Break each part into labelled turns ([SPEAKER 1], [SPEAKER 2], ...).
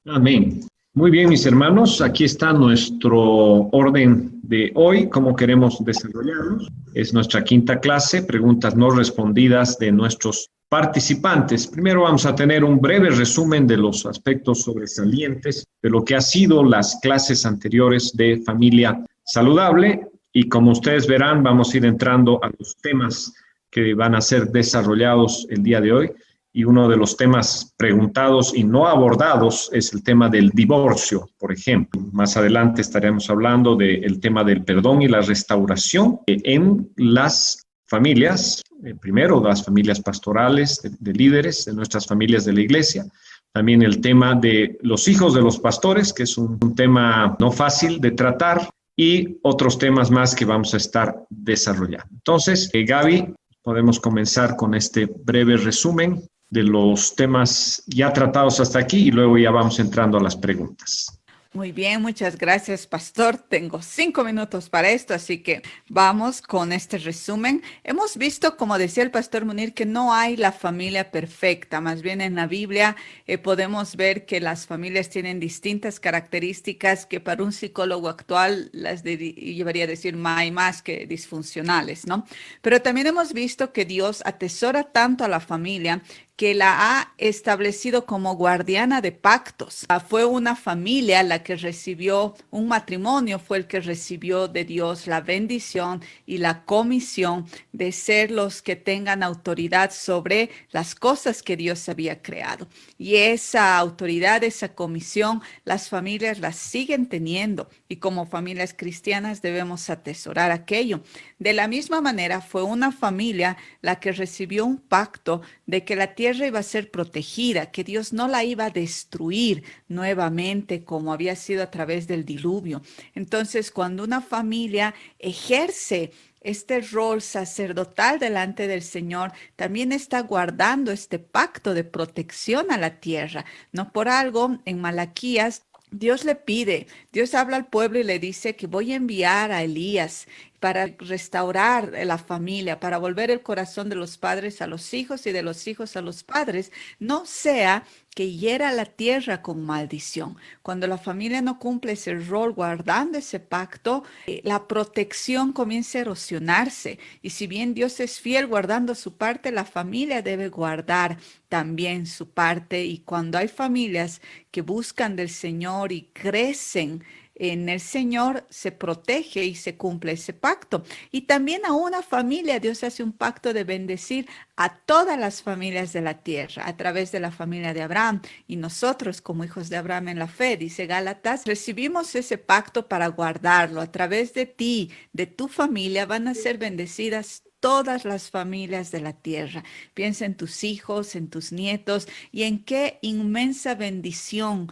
[SPEAKER 1] Amén. Muy bien, mis hermanos, aquí está nuestro orden de hoy, cómo queremos desarrollarnos. Es nuestra quinta clase, preguntas no respondidas de nuestros participantes. Primero vamos a tener un breve resumen de los aspectos sobresalientes de lo que ha sido las clases anteriores de familia saludable y como ustedes verán, vamos a ir entrando a los temas que van a ser desarrollados el día de hoy. Y uno de los temas preguntados y no abordados es el tema del divorcio, por ejemplo. Más adelante estaremos hablando del tema del perdón y la restauración en las familias, primero las familias pastorales, de líderes, de nuestras familias de la iglesia. También el tema de los hijos de los pastores, que es un tema no fácil de tratar, y otros temas más que vamos a estar desarrollando. Entonces, Gaby, podemos comenzar con este breve resumen de los temas ya tratados hasta aquí y luego ya vamos entrando a las preguntas.
[SPEAKER 2] Muy bien, muchas gracias, pastor. Tengo 5 minutos para esto, así que vamos con este resumen. Hemos visto, como decía el pastor Munir, que no hay la familia perfecta. Más bien en la Biblia podemos ver que las familias tienen distintas características que para un psicólogo actual llevaría a decir más que disfuncionales, ¿no? Pero también hemos visto que Dios atesora tanto a la familia que la ha establecido como guardiana de pactos. Fue una familia la que recibió, un matrimonio fue el que recibió de Dios la bendición y la comisión de ser los que tengan autoridad sobre las cosas que Dios había creado. Y esa autoridad, esa comisión, las familias las siguen teniendo y como familias cristianas debemos atesorar aquello. De la misma manera, fue una familia la que recibió un pacto de que la tierra iba a ser protegida, que Dios no la iba a destruir nuevamente como había sido a través del diluvio. Entonces, cuando una familia ejerce este rol sacerdotal delante del Señor, también está guardando este pacto de protección a la tierra. No por algo, en Malaquías, Dios le pide, Dios habla al pueblo y le dice que voy a enviar a Elías para restaurar la familia, para volver el corazón de los padres a los hijos y de los hijos a los padres, no sea que hiera la tierra con maldición. Cuando la familia no cumple ese rol guardando ese pacto, la protección comienza a erosionarse. Y si bien Dios es fiel guardando su parte, la familia debe guardar también su parte. Y cuando hay familias que buscan del Señor y crecen en el Señor, se protege y se cumple ese pacto. Y también a una familia, Dios hace un pacto de bendecir a todas las familias de la tierra a través de la familia de Abraham. Y nosotros como hijos de Abraham en la fe, dice Gálatas, recibimos ese pacto para guardarlo. A través de ti, de tu familia, van a ser bendecidas todas las familias de la tierra. Piensa en tus hijos, en tus nietos y en qué inmensa bendición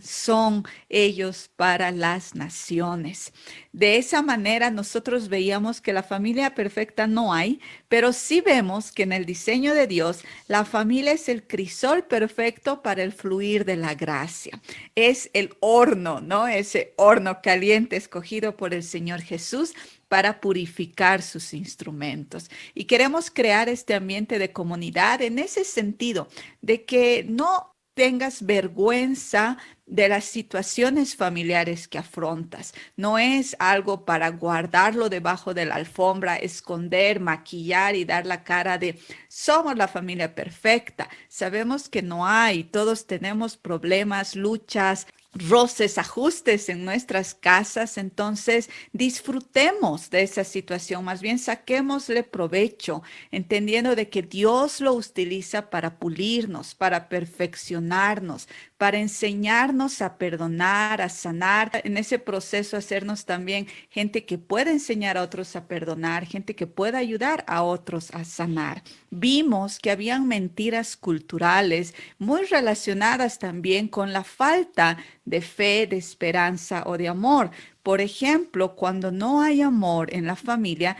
[SPEAKER 2] son ellos para las naciones. De esa manera nosotros veíamos que la familia perfecta no hay, pero sí vemos que en el diseño de Dios la familia es el crisol perfecto para el fluir de la gracia. Es el horno, ¿no? Ese horno caliente escogido por el Señor Jesús para purificar sus instrumentos. Y queremos crear este ambiente de comunidad en ese sentido, de que no tengas vergüenza de las situaciones familiares que afrontas. No es algo para guardarlo debajo de la alfombra, esconder, maquillar y dar la cara de somos la familia perfecta. Sabemos que no hay, todos tenemos problemas, luchas, roces, ajustes en nuestras casas, entonces disfrutemos de esa situación, más bien saquémosle provecho, entendiendo de que Dios lo utiliza para pulirnos, para perfeccionarnos, para enseñarnos a perdonar, a sanar, en ese proceso hacernos también gente que pueda enseñar a otros a perdonar, gente que pueda ayudar a otros a sanar. Vimos que habían mentiras culturales muy relacionadas también con la falta de fe, de esperanza o de amor. Por ejemplo, cuando no hay amor en la familia,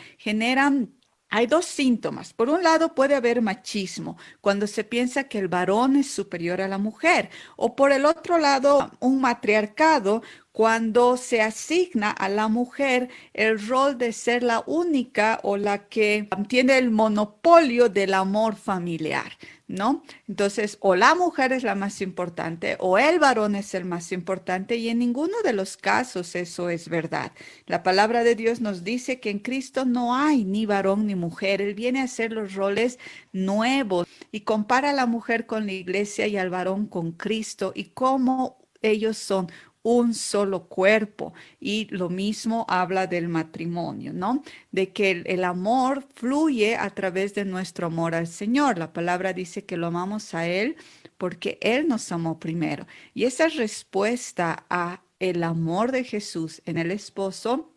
[SPEAKER 2] hay dos síntomas. Por un lado, puede haber machismo, cuando se piensa que el varón es superior a la mujer. O por el otro lado, un matriarcado, cuando se asigna a la mujer el rol de ser la única o la que tiene el monopolio del amor familiar, ¿no? Entonces, o la mujer es la más importante o el varón es el más importante, y en ninguno de los casos eso es verdad. La palabra de Dios nos dice que en Cristo no hay ni varón ni mujer. Él viene a hacer los roles nuevos y compara a la mujer con la iglesia y al varón con Cristo y cómo ellos son un solo cuerpo. Y lo mismo habla del matrimonio, ¿no? De que el amor fluye a través de nuestro amor al Señor. La palabra dice que lo amamos a Él porque Él nos amó primero. Y esa respuesta a el amor de Jesús en el esposo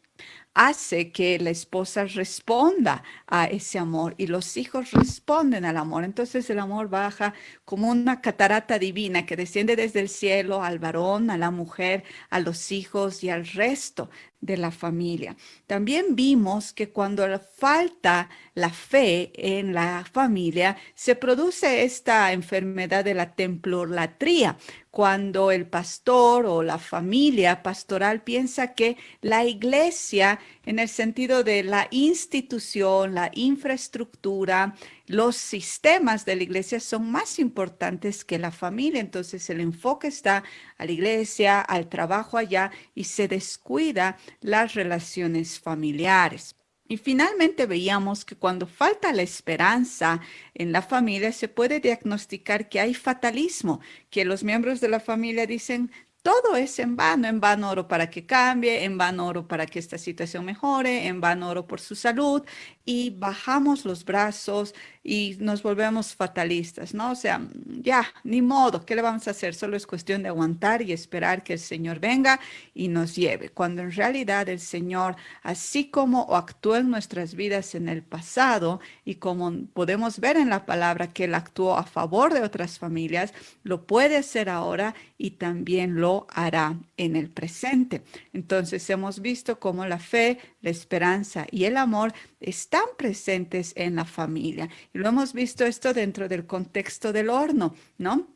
[SPEAKER 2] hace que la esposa responda a ese amor y los hijos responden al amor. Entonces el amor baja como una catarata divina que desciende desde el cielo al varón, a la mujer, a los hijos y al resto de la familia. También vimos que cuando falta la fe en la familia, se produce esta enfermedad de la templolatría, cuando el pastor o la familia pastoral piensa que la iglesia, en el sentido de la institución, la infraestructura, los sistemas de la iglesia son más importantes que la familia. Entonces el enfoque está a la iglesia, al trabajo allá, y se descuida las relaciones familiares. Y finalmente veíamos que cuando falta la esperanza en la familia, se puede diagnosticar que hay fatalismo, que los miembros de la familia dicen: todo es en vano oro para que cambie, en vano oro para que esta situación mejore, en vano oro por su salud, y bajamos los brazos y nos volvemos fatalistas, ¿no? O sea, ya, ni modo, ¿qué le vamos a hacer? Solo es cuestión de aguantar y esperar que el Señor venga y nos lleve, cuando en realidad el Señor, así como actuó en nuestras vidas en el pasado y como podemos ver en la palabra que Él actuó a favor de otras familias, lo puede hacer ahora y también lo hará en el presente. Entonces hemos visto cómo la fe, la esperanza y el amor están presentes en la familia. Y lo hemos visto esto dentro del contexto del horno, ¿no?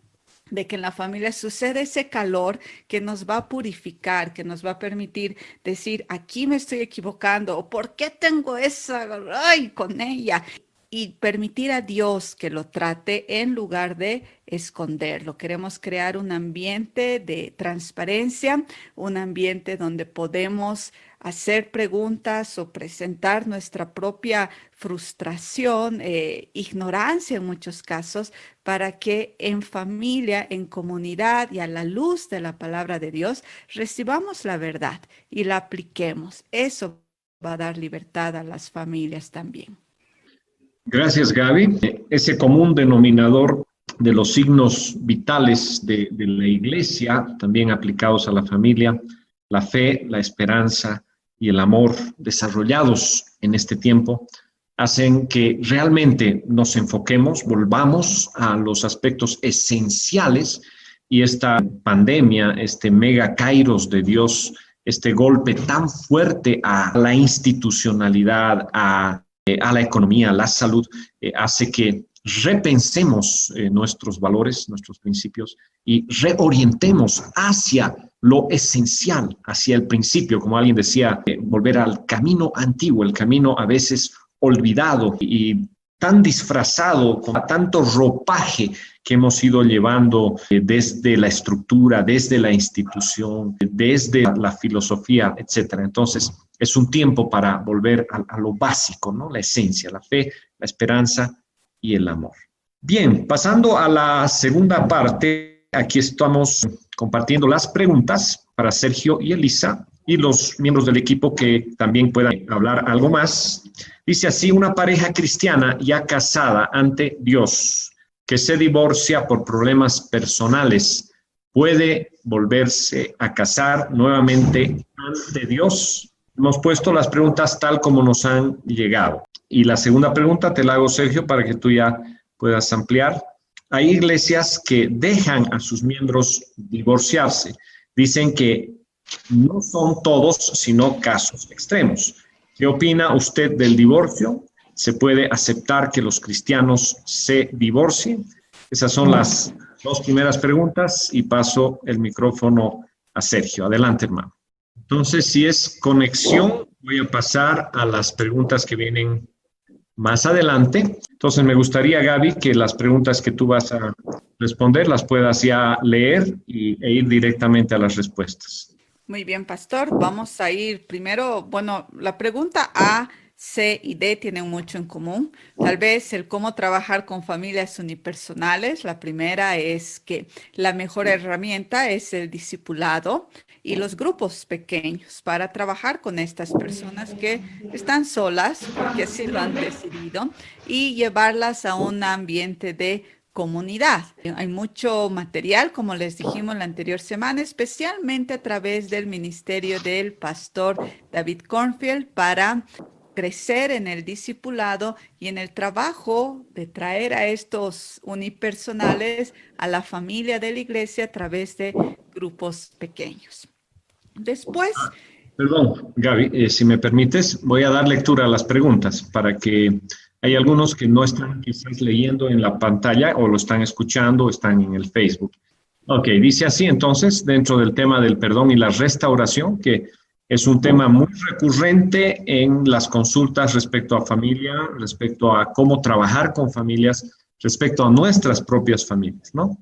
[SPEAKER 2] De que en la familia sucede ese calor que nos va a purificar, que nos va a permitir decir: aquí me estoy equivocando, o ¿por qué tengo esa, ay, con ella? Y permitir a Dios que lo trate en lugar de esconderlo. Queremos crear un ambiente de transparencia, un ambiente donde podemos hacer preguntas o presentar nuestra propia frustración, ignorancia en muchos casos, para que en familia, en comunidad y a la luz de la palabra de Dios recibamos la verdad y la apliquemos. Eso va a dar libertad a las familias también.
[SPEAKER 1] Gracias, Gaby. Ese común denominador de los signos vitales de la iglesia, también aplicados a la familia, la fe, la esperanza y el amor desarrollados en este tiempo, hacen que realmente nos enfoquemos, volvamos a los aspectos esenciales, y esta pandemia, este mega kairos de Dios, este golpe tan fuerte a la institucionalidad, a la economía, a la salud, hace que repensemos nuestros valores, nuestros principios, y reorientemos hacia lo esencial, hacia el principio, como alguien decía, volver al camino antiguo, el camino a veces olvidado y tan disfrazado, con tanto ropaje que hemos ido llevando desde la estructura, desde la institución, desde la filosofía, etcétera. Entonces, es un tiempo para volver a lo básico, ¿no? La esencia, la fe, la esperanza y el amor. Bien, pasando a la segunda parte, aquí estamos compartiendo las preguntas para Sergio y Elisa y los miembros del equipo que también puedan hablar algo más. Dice así: una pareja cristiana ya casada ante Dios que se divorcia por problemas personales, ¿puede volverse a casar nuevamente ante Dios? Hemos puesto las preguntas tal como nos han llegado. Y la segunda pregunta te la hago, Sergio, para que tú ya puedas ampliar. Hay iglesias que dejan a sus miembros divorciarse. Dicen que no son todos, sino casos extremos. ¿Qué opina usted del divorcio? ¿Se puede aceptar que los cristianos se divorcien? Esas son las dos primeras preguntas y paso el micrófono a Sergio. Adelante, hermano. Entonces, si es conexión, voy a pasar a las preguntas que vienen más adelante. Entonces, me gustaría, Gaby, que las preguntas que tú vas a responder las puedas ya leer e ir directamente a las respuestas.
[SPEAKER 2] Muy bien, pastor. Vamos a ir primero, bueno, la pregunta A, C y D tienen mucho en común. Tal vez el cómo trabajar con familias unipersonales. La primera es que la mejor herramienta es el discipulado y los grupos pequeños para trabajar con estas personas que están solas, porque así lo han decidido, y llevarlas a un ambiente de comunidad. Hay mucho material, como les dijimos la anterior semana, especialmente a través del ministerio del pastor David Cornfield para crecer en el discipulado y en el trabajo de traer a estos unipersonales a la familia de la iglesia a través de grupos pequeños. Después,
[SPEAKER 1] Perdón, Gaby, si me permites, voy a dar lectura a las preguntas para que hay algunos que no están quizás leyendo en la pantalla o lo están escuchando o están en el Facebook. Ok, dice así entonces, dentro del tema del perdón y la restauración, que es un tema muy recurrente en las consultas respecto a familia, respecto a cómo trabajar con familias, respecto a nuestras propias familias, ¿no?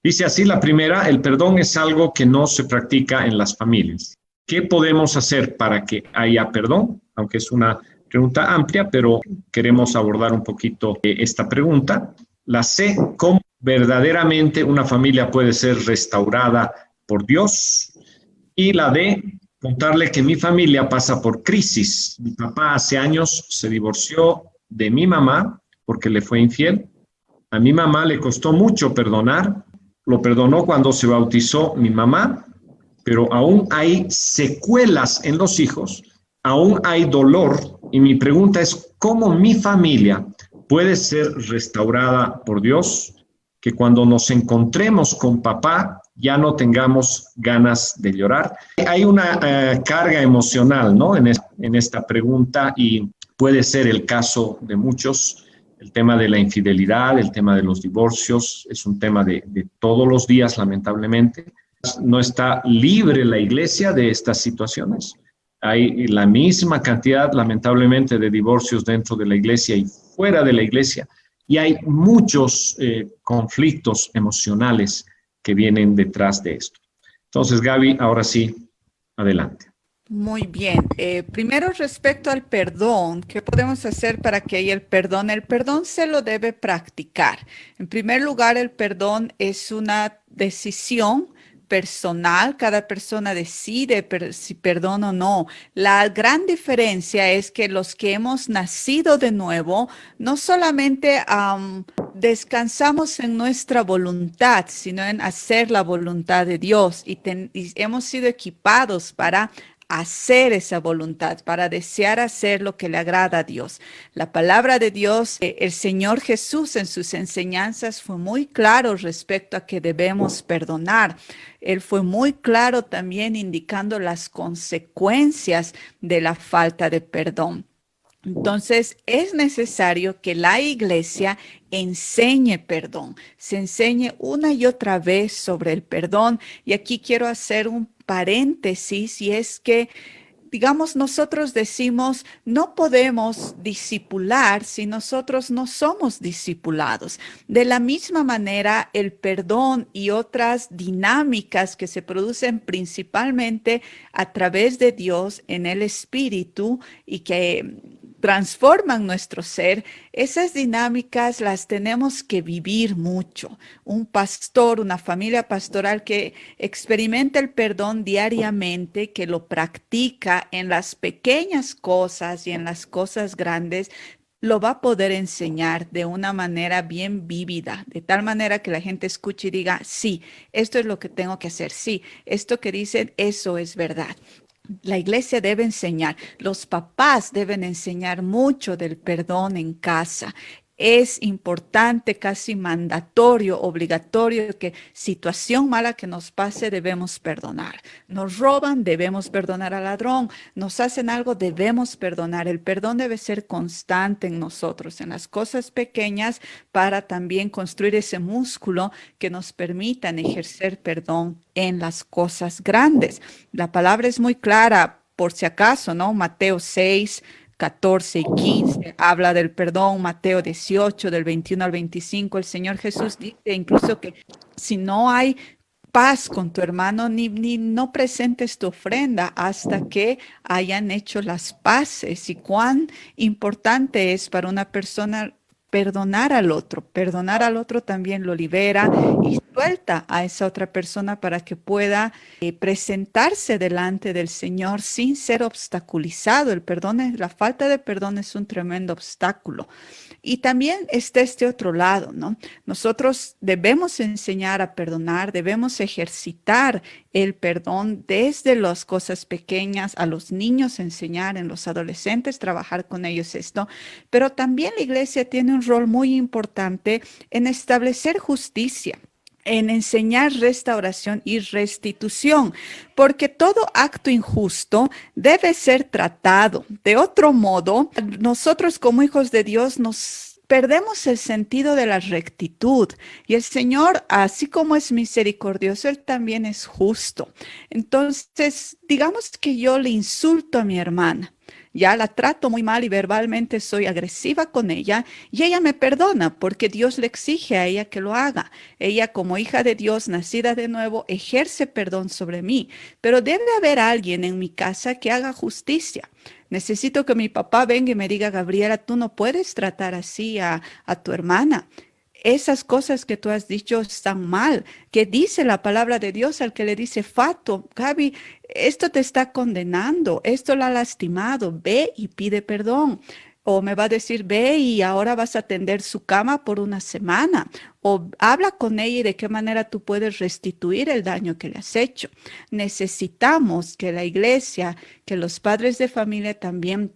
[SPEAKER 1] Dice así la primera, el perdón es algo que no se practica en las familias. ¿Qué podemos hacer para que haya perdón? Aunque es una pregunta amplia, pero queremos abordar un poquito esta pregunta. La C, ¿cómo verdaderamente una familia puede ser restaurada por Dios? Y la D, contarle que mi familia pasa por crisis. Mi papá hace años se divorció de mi mamá porque le fue infiel. A mi mamá le costó mucho perdonar. Lo perdonó cuando se bautizó mi mamá, pero aún hay secuelas en los hijos, aún hay dolor. Y mi pregunta es, ¿cómo mi familia puede ser restaurada por Dios? Que cuando nos encontremos con papá ya no tengamos ganas de llorar. Hay una carga emocional, ¿no? En esta pregunta y puede ser el caso de muchos. El tema de la infidelidad, el tema de los divorcios, es un tema de todos los días, lamentablemente. No está libre la iglesia de estas situaciones. Hay la misma cantidad, lamentablemente, de divorcios dentro de la iglesia y fuera de la iglesia. Y hay muchos conflictos emocionales que vienen detrás de esto. Entonces, Gaby, ahora sí, adelante.
[SPEAKER 2] muy bien. Primero, respecto al perdón, ¿qué podemos hacer para que haya el perdón? El perdón se lo debe practicar. En primer lugar, el perdón es una decisión personal. Cada persona decide si perdona o no. La gran diferencia es que los que hemos nacido de nuevo, no solamente descansamos en nuestra voluntad, sino en hacer la voluntad de Dios y hemos sido equipados para hacer esa voluntad, para desear hacer lo que le agrada a Dios. La palabra de Dios, el Señor Jesús en sus enseñanzas fue muy claro respecto a que debemos perdonar. Él fue muy claro también indicando las consecuencias de la falta de perdón. Entonces, es necesario que la iglesia enseñe perdón, se enseñe una y otra vez sobre el perdón. Y aquí quiero hacer un paréntesis y es que, digamos, nosotros decimos, no podemos discipular si nosotros no somos discipulados. De la misma manera, el perdón y otras dinámicas que se producen principalmente a través de Dios en el Espíritu y que transforman nuestro ser, esas dinámicas las tenemos que vivir mucho. Un pastor, una familia pastoral que experimenta el perdón diariamente, que lo practica en las pequeñas cosas y en las cosas grandes, lo va a poder enseñar de una manera bien vívida, de tal manera que la gente escuche y diga, sí, esto es lo que tengo que hacer, sí, esto que dicen, eso es verdad. La iglesia debe enseñar, los papás deben enseñar mucho del perdón en casa. Es importante, casi mandatorio, obligatorio, que situación mala que nos pase debemos perdonar. Nos roban, debemos perdonar al ladrón. Nos hacen algo, debemos perdonar. El perdón debe ser constante en nosotros, en las cosas pequeñas, para también construir ese músculo que nos permitan ejercer perdón en las cosas grandes. La palabra es muy clara, por si acaso, ¿no? Mateo 6, 14 y 15, habla del perdón. Mateo 18, del 21 al 25, el Señor Jesús dice incluso que si no hay paz con tu hermano, ni no presentes tu ofrenda hasta que hayan hecho las paces. Y cuán importante es para una persona perdonar al otro. Perdonar al otro también lo libera y suelta a esa otra persona para que pueda presentarse delante del Señor sin ser obstaculizado. El perdón la falta de perdón es un tremendo obstáculo. Y también está este otro lado, ¿no? Nosotros debemos enseñar a perdonar, debemos ejercitar el perdón desde las cosas pequeñas, a los niños enseñar, en los adolescentes trabajar con ellos esto, pero también la iglesia tiene un rol muy importante en establecer justicia, en enseñar restauración y restitución, porque todo acto injusto debe ser tratado. De otro modo, nosotros como hijos de Dios nos perdemos el sentido de la rectitud, y el Señor, así como es misericordioso, Él también es justo. Entonces, digamos que yo le insulto a mi hermana. Ya la trato muy mal y verbalmente soy agresiva con ella, y ella me perdona porque Dios le exige a ella que lo haga. Ella, como hija de Dios, nacida de nuevo, ejerce perdón sobre mí. Pero debe haber alguien en mi casa que haga justicia. Necesito que mi papá venga y me diga: Gabriela, tú no puedes tratar así a tu hermana. Esas cosas que tú has dicho están mal. Que dice la palabra de Dios al que le dice: Fato, Gaby, esto te está condenando, esto la ha lastimado, ve y pide perdón. O me va a decir: ve y ahora vas a tender su cama por una semana. O habla con ella y de qué manera tú puedes restituir el daño que le has hecho. Necesitamos que la iglesia, que los padres de familia también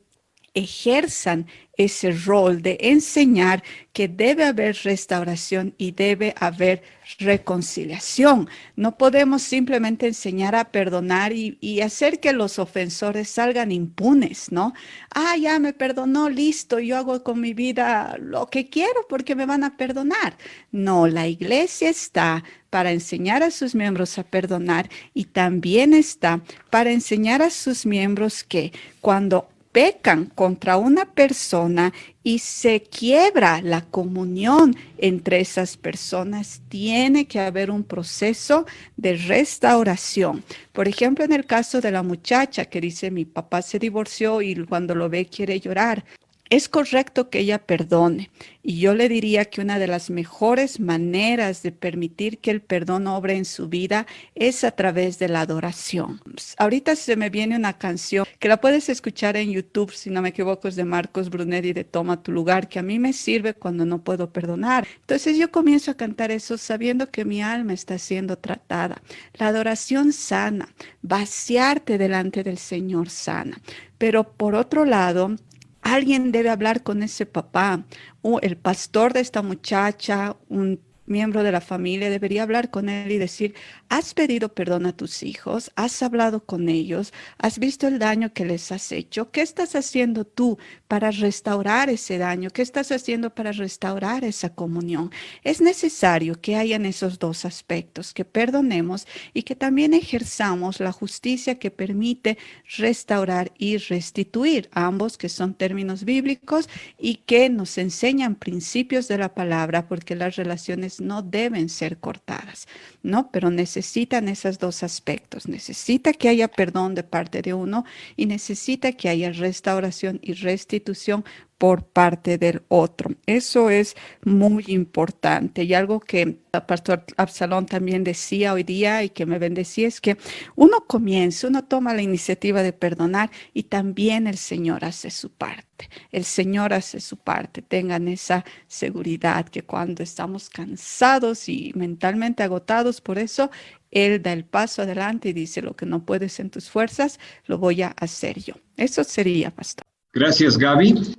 [SPEAKER 2] ejerzan ese rol de enseñar que debe haber restauración y debe haber reconciliación. No podemos simplemente enseñar a perdonar y hacer que los ofensores salgan impunes, ¿no? Ah, ya me perdonó, listo, yo hago con mi vida lo que quiero porque me van a perdonar. No, la iglesia está para enseñar a sus miembros a perdonar, y también está para enseñar a sus miembros que cuando pecan contra una persona y se quiebra la comunión entre esas personas, tiene que haber un proceso de restauración. Por ejemplo, en el caso de la muchacha que dice: mi papá se divorció y cuando lo ve quiere llorar. Es correcto que ella perdone, y yo le diría que una de las mejores maneras de permitir que el perdón obre en su vida es a través de la adoración. Ahorita se me viene una canción que la puedes escuchar en YouTube, si no me equivoco, es de Marcos Brunetti, de Toma tu lugar, que a mí me sirve cuando no puedo perdonar. Entonces yo comienzo a cantar eso sabiendo que mi alma está siendo tratada. La adoración sana, vaciarte delante del Señor sana. Pero por otro lado, alguien debe hablar con ese papá, o el pastor de esta muchacha, un miembro de la familia, debería hablar con él y decir: ¿has pedido perdón a tus hijos? ¿Has hablado con ellos? ¿Has visto el daño que les has hecho? ¿Qué estás haciendo tú para restaurar ese daño? ¿Qué estás haciendo para restaurar esa comunión? Es necesario que hayan esos dos aspectos, que perdonemos y que también ejerzamos la justicia que permite restaurar y restituir, ambos que son términos bíblicos y que nos enseñan principios de la palabra, porque las relaciones no deben ser cortadas, ¿no? Pero necesitan esos dos aspectos. Necesita que haya perdón de parte de uno y necesita que haya restauración y restitución por parte del otro. Eso es muy importante. Y algo que el pastor Absalón también decía hoy día y que me bendecía es que uno comienza, uno toma la iniciativa de perdonar y también el Señor hace su parte. El Señor hace su parte. Tengan esa seguridad que cuando estamos cansados y mentalmente agotados por eso, Él da el paso adelante y dice: lo que no puedes en tus fuerzas, lo voy a hacer yo. Eso sería, pastor.
[SPEAKER 1] Gracias, Gaby.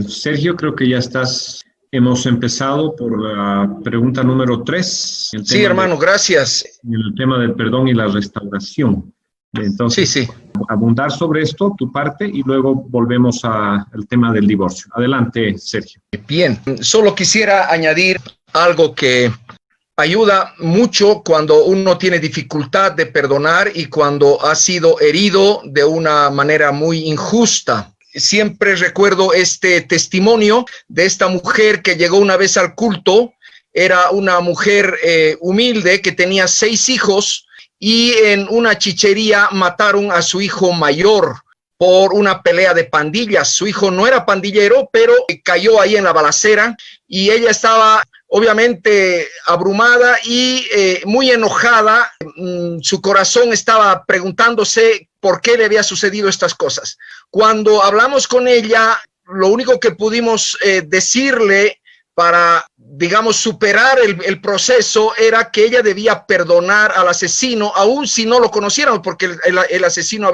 [SPEAKER 1] Sergio, creo que ya estás Hemos empezado por la pregunta número 3.
[SPEAKER 3] Sí, hermano, gracias.
[SPEAKER 1] El tema del perdón y la restauración. Entonces,
[SPEAKER 3] Sí.
[SPEAKER 1] abundar sobre esto, tu parte, y luego volvemos al tema del divorcio. Adelante, Sergio.
[SPEAKER 3] Bien, solo quisiera añadir algo que ayuda mucho cuando uno tiene dificultad de perdonar y cuando ha sido herido de una manera muy injusta. Siempre recuerdo este testimonio de esta mujer que llegó una vez al culto. Era una mujer humilde que tenía 6 hijos y en una chichería mataron a su hijo mayor por una pelea de pandillas. Su hijo no era pandillero, pero cayó ahí en la balacera y ella estaba obviamente abrumada y muy enojada. Su corazón estaba preguntándose por qué le había sucedido estas cosas. Cuando hablamos con ella, lo único que pudimos decirle para, digamos, superar el proceso era que ella debía perdonar al asesino, aun si no lo conociéramos, porque el asesino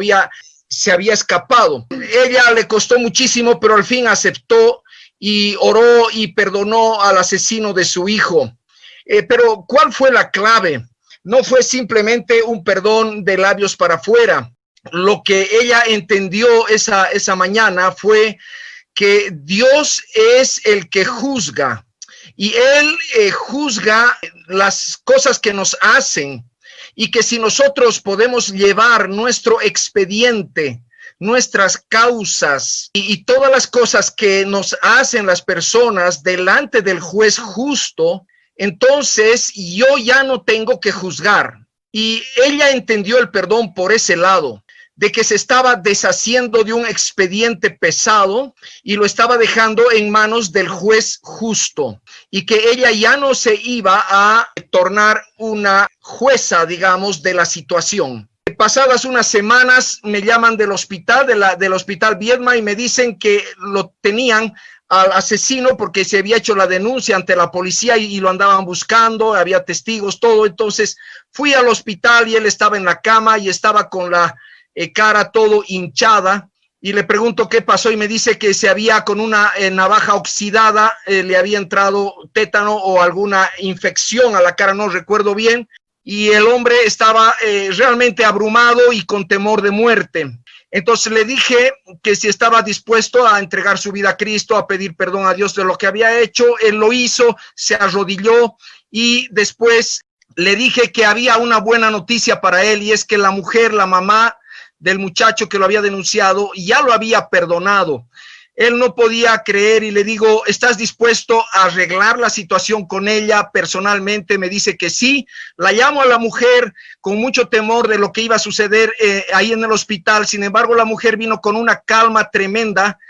[SPEAKER 3] se había escapado. Ella le costó muchísimo, pero al fin aceptó y oró y perdonó al asesino de su hijo. Pero ¿cuál fue la clave? No fue simplemente un perdón de labios para afuera. Lo que ella entendió esa mañana fue que Dios es el que juzga y Él juzga las cosas que nos hacen, y que si nosotros podemos llevar nuestro expediente, nuestras causas y todas las cosas que nos hacen las personas delante del juez justo, entonces yo ya no tengo que juzgar. Y ella entendió el perdón por ese lado, de que se estaba deshaciendo de un expediente pesado y lo estaba dejando en manos del juez justo, y que ella ya no se iba a tornar una jueza, digamos, de la situación. Pasadas unas semanas me llaman del hospital, del hospital Viedma, y me dicen que lo tenían al asesino porque se había hecho la denuncia ante la policía y lo andaban buscando, había testigos, todo. Entonces fui al hospital y él estaba en la cama y estaba con la cara todo hinchada, y le pregunto qué pasó y me dice que se había con una navaja oxidada, le había entrado tétano o alguna infección a la cara, no recuerdo bien, y el hombre estaba realmente abrumado y con temor de muerte. Entonces le dije que si estaba dispuesto a entregar su vida a Cristo, a pedir perdón a Dios de lo que había hecho. Él lo hizo, se arrodilló, y después le dije que había una buena noticia para él, y es que la mujer, la mamá del muchacho que lo había denunciado, ya lo había perdonado. Él no podía creer y le digo, ¿estás dispuesto a arreglar la situación con ella personalmente? Me dice que sí. La llamo a la mujer con mucho temor de lo que iba a suceder ahí en el hospital. Sin embargo, la mujer vino con una calma tremenda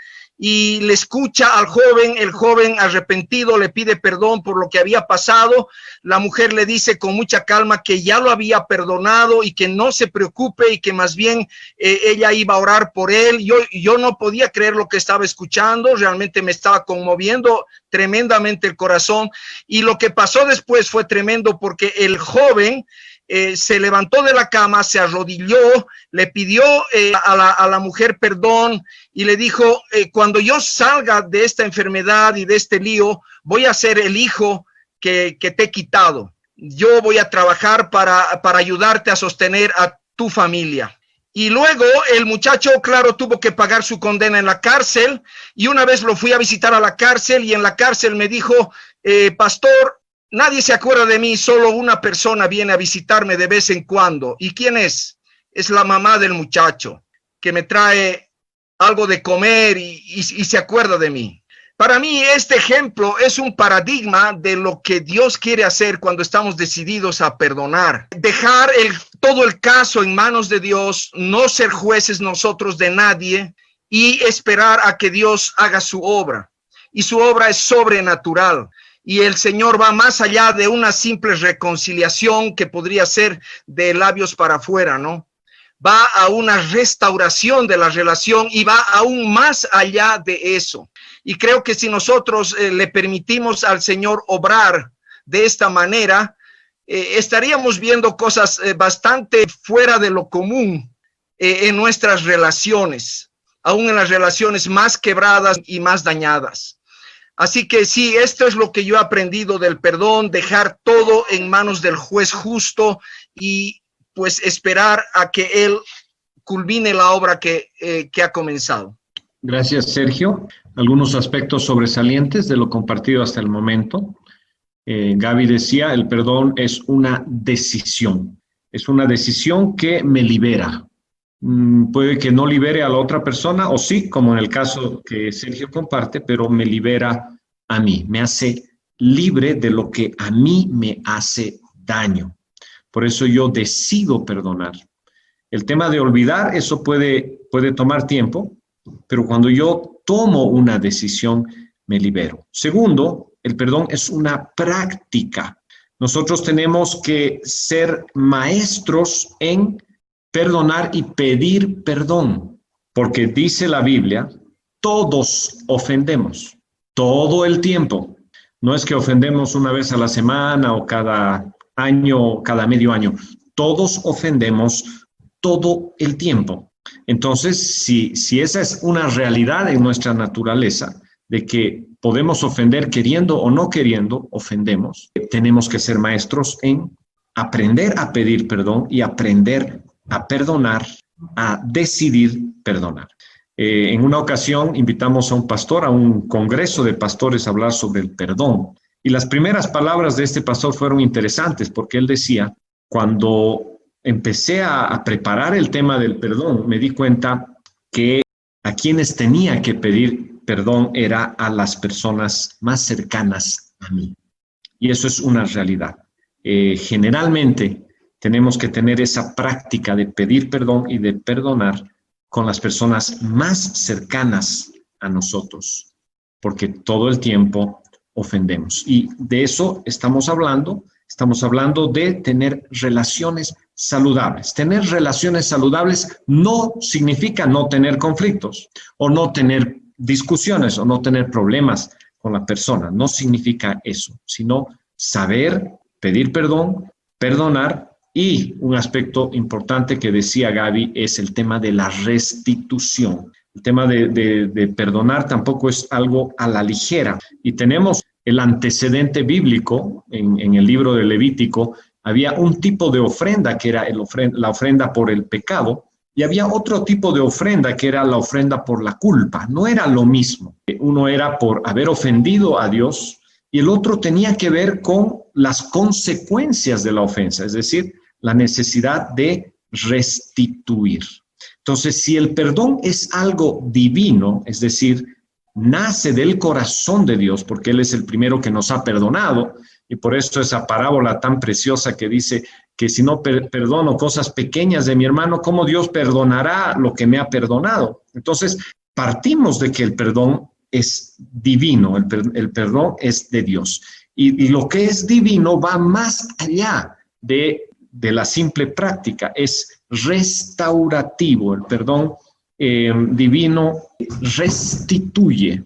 [SPEAKER 3] y le escucha al joven. El joven, arrepentido, le pide perdón por lo que había pasado. La mujer le dice con mucha calma que ya lo había perdonado y que no se preocupe, y que más bien ella iba a orar por él. Yo no podía creer lo que estaba escuchando, realmente me estaba conmoviendo tremendamente el corazón, y lo que pasó después fue tremendo, porque el joven se levantó de la cama, se arrodilló, le pidió a la mujer perdón y le dijo, cuando yo salga de esta enfermedad y de este lío, voy a ser el hijo que te he quitado. Yo voy a trabajar para ayudarte a sostener a tu familia. Y luego el muchacho, claro, tuvo que pagar su condena en la cárcel, y una vez lo fui a visitar a la cárcel, y en la cárcel me dijo, pastor, nadie se acuerda de mí, solo una persona viene a visitarme de vez en cuando. ¿Y quién es? Es la mamá del muchacho, que me trae algo de comer y se acuerda de mí. Para mí este ejemplo es un paradigma de lo que Dios quiere hacer cuando estamos decididos a perdonar. Dejar todo el caso en manos de Dios, no ser jueces nosotros de nadie, y esperar a que Dios haga su obra. Y su obra es sobrenatural. Y el Señor va más allá de una simple reconciliación que podría ser de labios para afuera, ¿no? Va a una restauración de la relación y va aún más allá de eso. Y creo que si nosotros le permitimos al Señor obrar de esta manera, estaríamos viendo cosas bastante fuera de lo común en nuestras relaciones, aún en las relaciones más quebradas y más dañadas. Así que sí, esto es lo que yo he aprendido del perdón, dejar todo en manos del juez justo y pues esperar a que él culmine la obra que ha comenzado.
[SPEAKER 1] Gracias, Sergio. Algunos aspectos sobresalientes de lo compartido hasta el momento. Gaby decía, el perdón es una decisión. Es una decisión que me libera. Puede que no libere a la otra persona, o sí, como en el caso que Sergio comparte, pero me libera a mí. Me hace libre de lo que a mí me hace daño. Por eso yo decido perdonar. El tema de olvidar, eso puede tomar tiempo, pero cuando yo tomo una decisión, me libero. Segundo, el perdón es una práctica. Nosotros tenemos que ser maestros en perdonar y pedir perdón, porque dice la Biblia, todos ofendemos, todo el tiempo. No es que ofendemos una vez a la semana o cada año o cada medio año. Todos ofendemos todo el tiempo. Entonces, si esa es una realidad en nuestra naturaleza, de que podemos ofender queriendo o no queriendo, ofendemos, tenemos que ser maestros en aprender a pedir perdón y aprender a perdonar, a decidir perdonar. En una ocasión invitamos a un pastor, a un congreso de pastores a hablar sobre el perdón. Y las primeras palabras de este pastor fueron interesantes porque él decía, cuando empecé a preparar el tema del perdón, me di cuenta que a quienes tenía que pedir perdón era a las personas más cercanas a mí. Y eso es una realidad. Generalmente tenemos que tener esa práctica de pedir perdón y de perdonar con las personas más cercanas a nosotros, porque todo el tiempo ofendemos. Y de eso estamos hablando de tener relaciones saludables. Tener relaciones saludables no significa no tener conflictos o no tener discusiones o no tener problemas con la persona. No significa eso, sino saber pedir perdón, perdonar. Y un aspecto importante que decía Gaby es el tema de la restitución. El tema de perdonar tampoco es algo a la ligera. Y tenemos el antecedente bíblico en el libro de Levítico. Había un tipo de ofrenda que era la ofrenda por el pecado y había otro tipo de ofrenda que era la ofrenda por la culpa. No era lo mismo. Uno era por haber ofendido a Dios y el otro tenía que ver con las consecuencias de la ofensa, es decir, la necesidad de restituir. Entonces, si el perdón es algo divino, es decir, nace del corazón de Dios, porque Él es el primero que nos ha perdonado, y por eso esa parábola tan preciosa que dice que si no perdono cosas pequeñas de mi hermano, ¿cómo Dios perdonará lo que me ha perdonado? Entonces, partimos de que el perdón es divino, el perdón es de Dios. Y lo que es divino va más allá de la simple práctica, es restaurativo. El perdón divino restituye.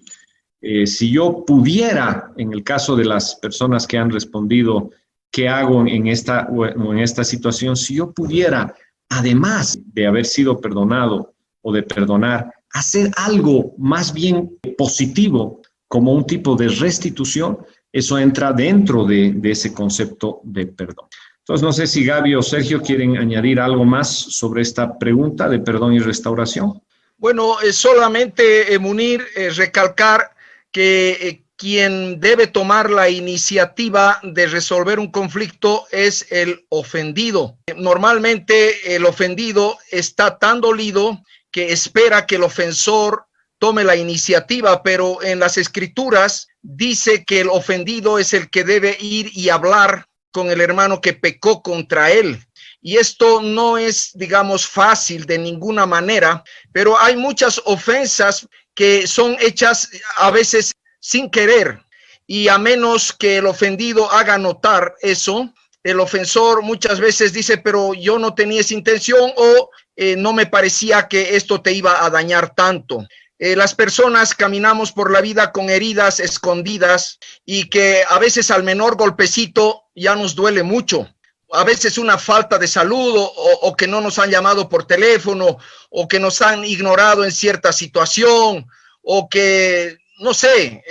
[SPEAKER 1] Si yo pudiera, en el caso de las personas que han respondido, ¿qué hago en esta situación? Si yo pudiera, además de haber sido perdonado o de perdonar, hacer algo más bien positivo, como un tipo de restitución, eso entra dentro de ese concepto de perdón. Entonces, no sé si Gaby o Sergio quieren añadir algo más sobre esta pregunta de perdón y restauración.
[SPEAKER 3] Bueno, solamente, Munir, recalcar que quien debe tomar la iniciativa de resolver un conflicto es el ofendido. Normalmente el ofendido está tan dolido que espera que el ofensor tome la iniciativa, pero en las escrituras dice que el ofendido es el que debe ir y hablar con el hermano que pecó contra él. Y esto no es, digamos, fácil de ninguna manera, pero hay muchas ofensas que son hechas a veces sin querer. Y a menos que el ofendido haga notar eso, el ofensor muchas veces dice, pero yo no tenía esa intención o no me parecía que esto te iba a dañar tanto. Las personas caminamos por la vida con heridas escondidas y que a veces al menor golpecito ya nos duele mucho. A veces una falta de salud o que no nos han llamado por teléfono o que nos han ignorado en cierta situación o que, no sé,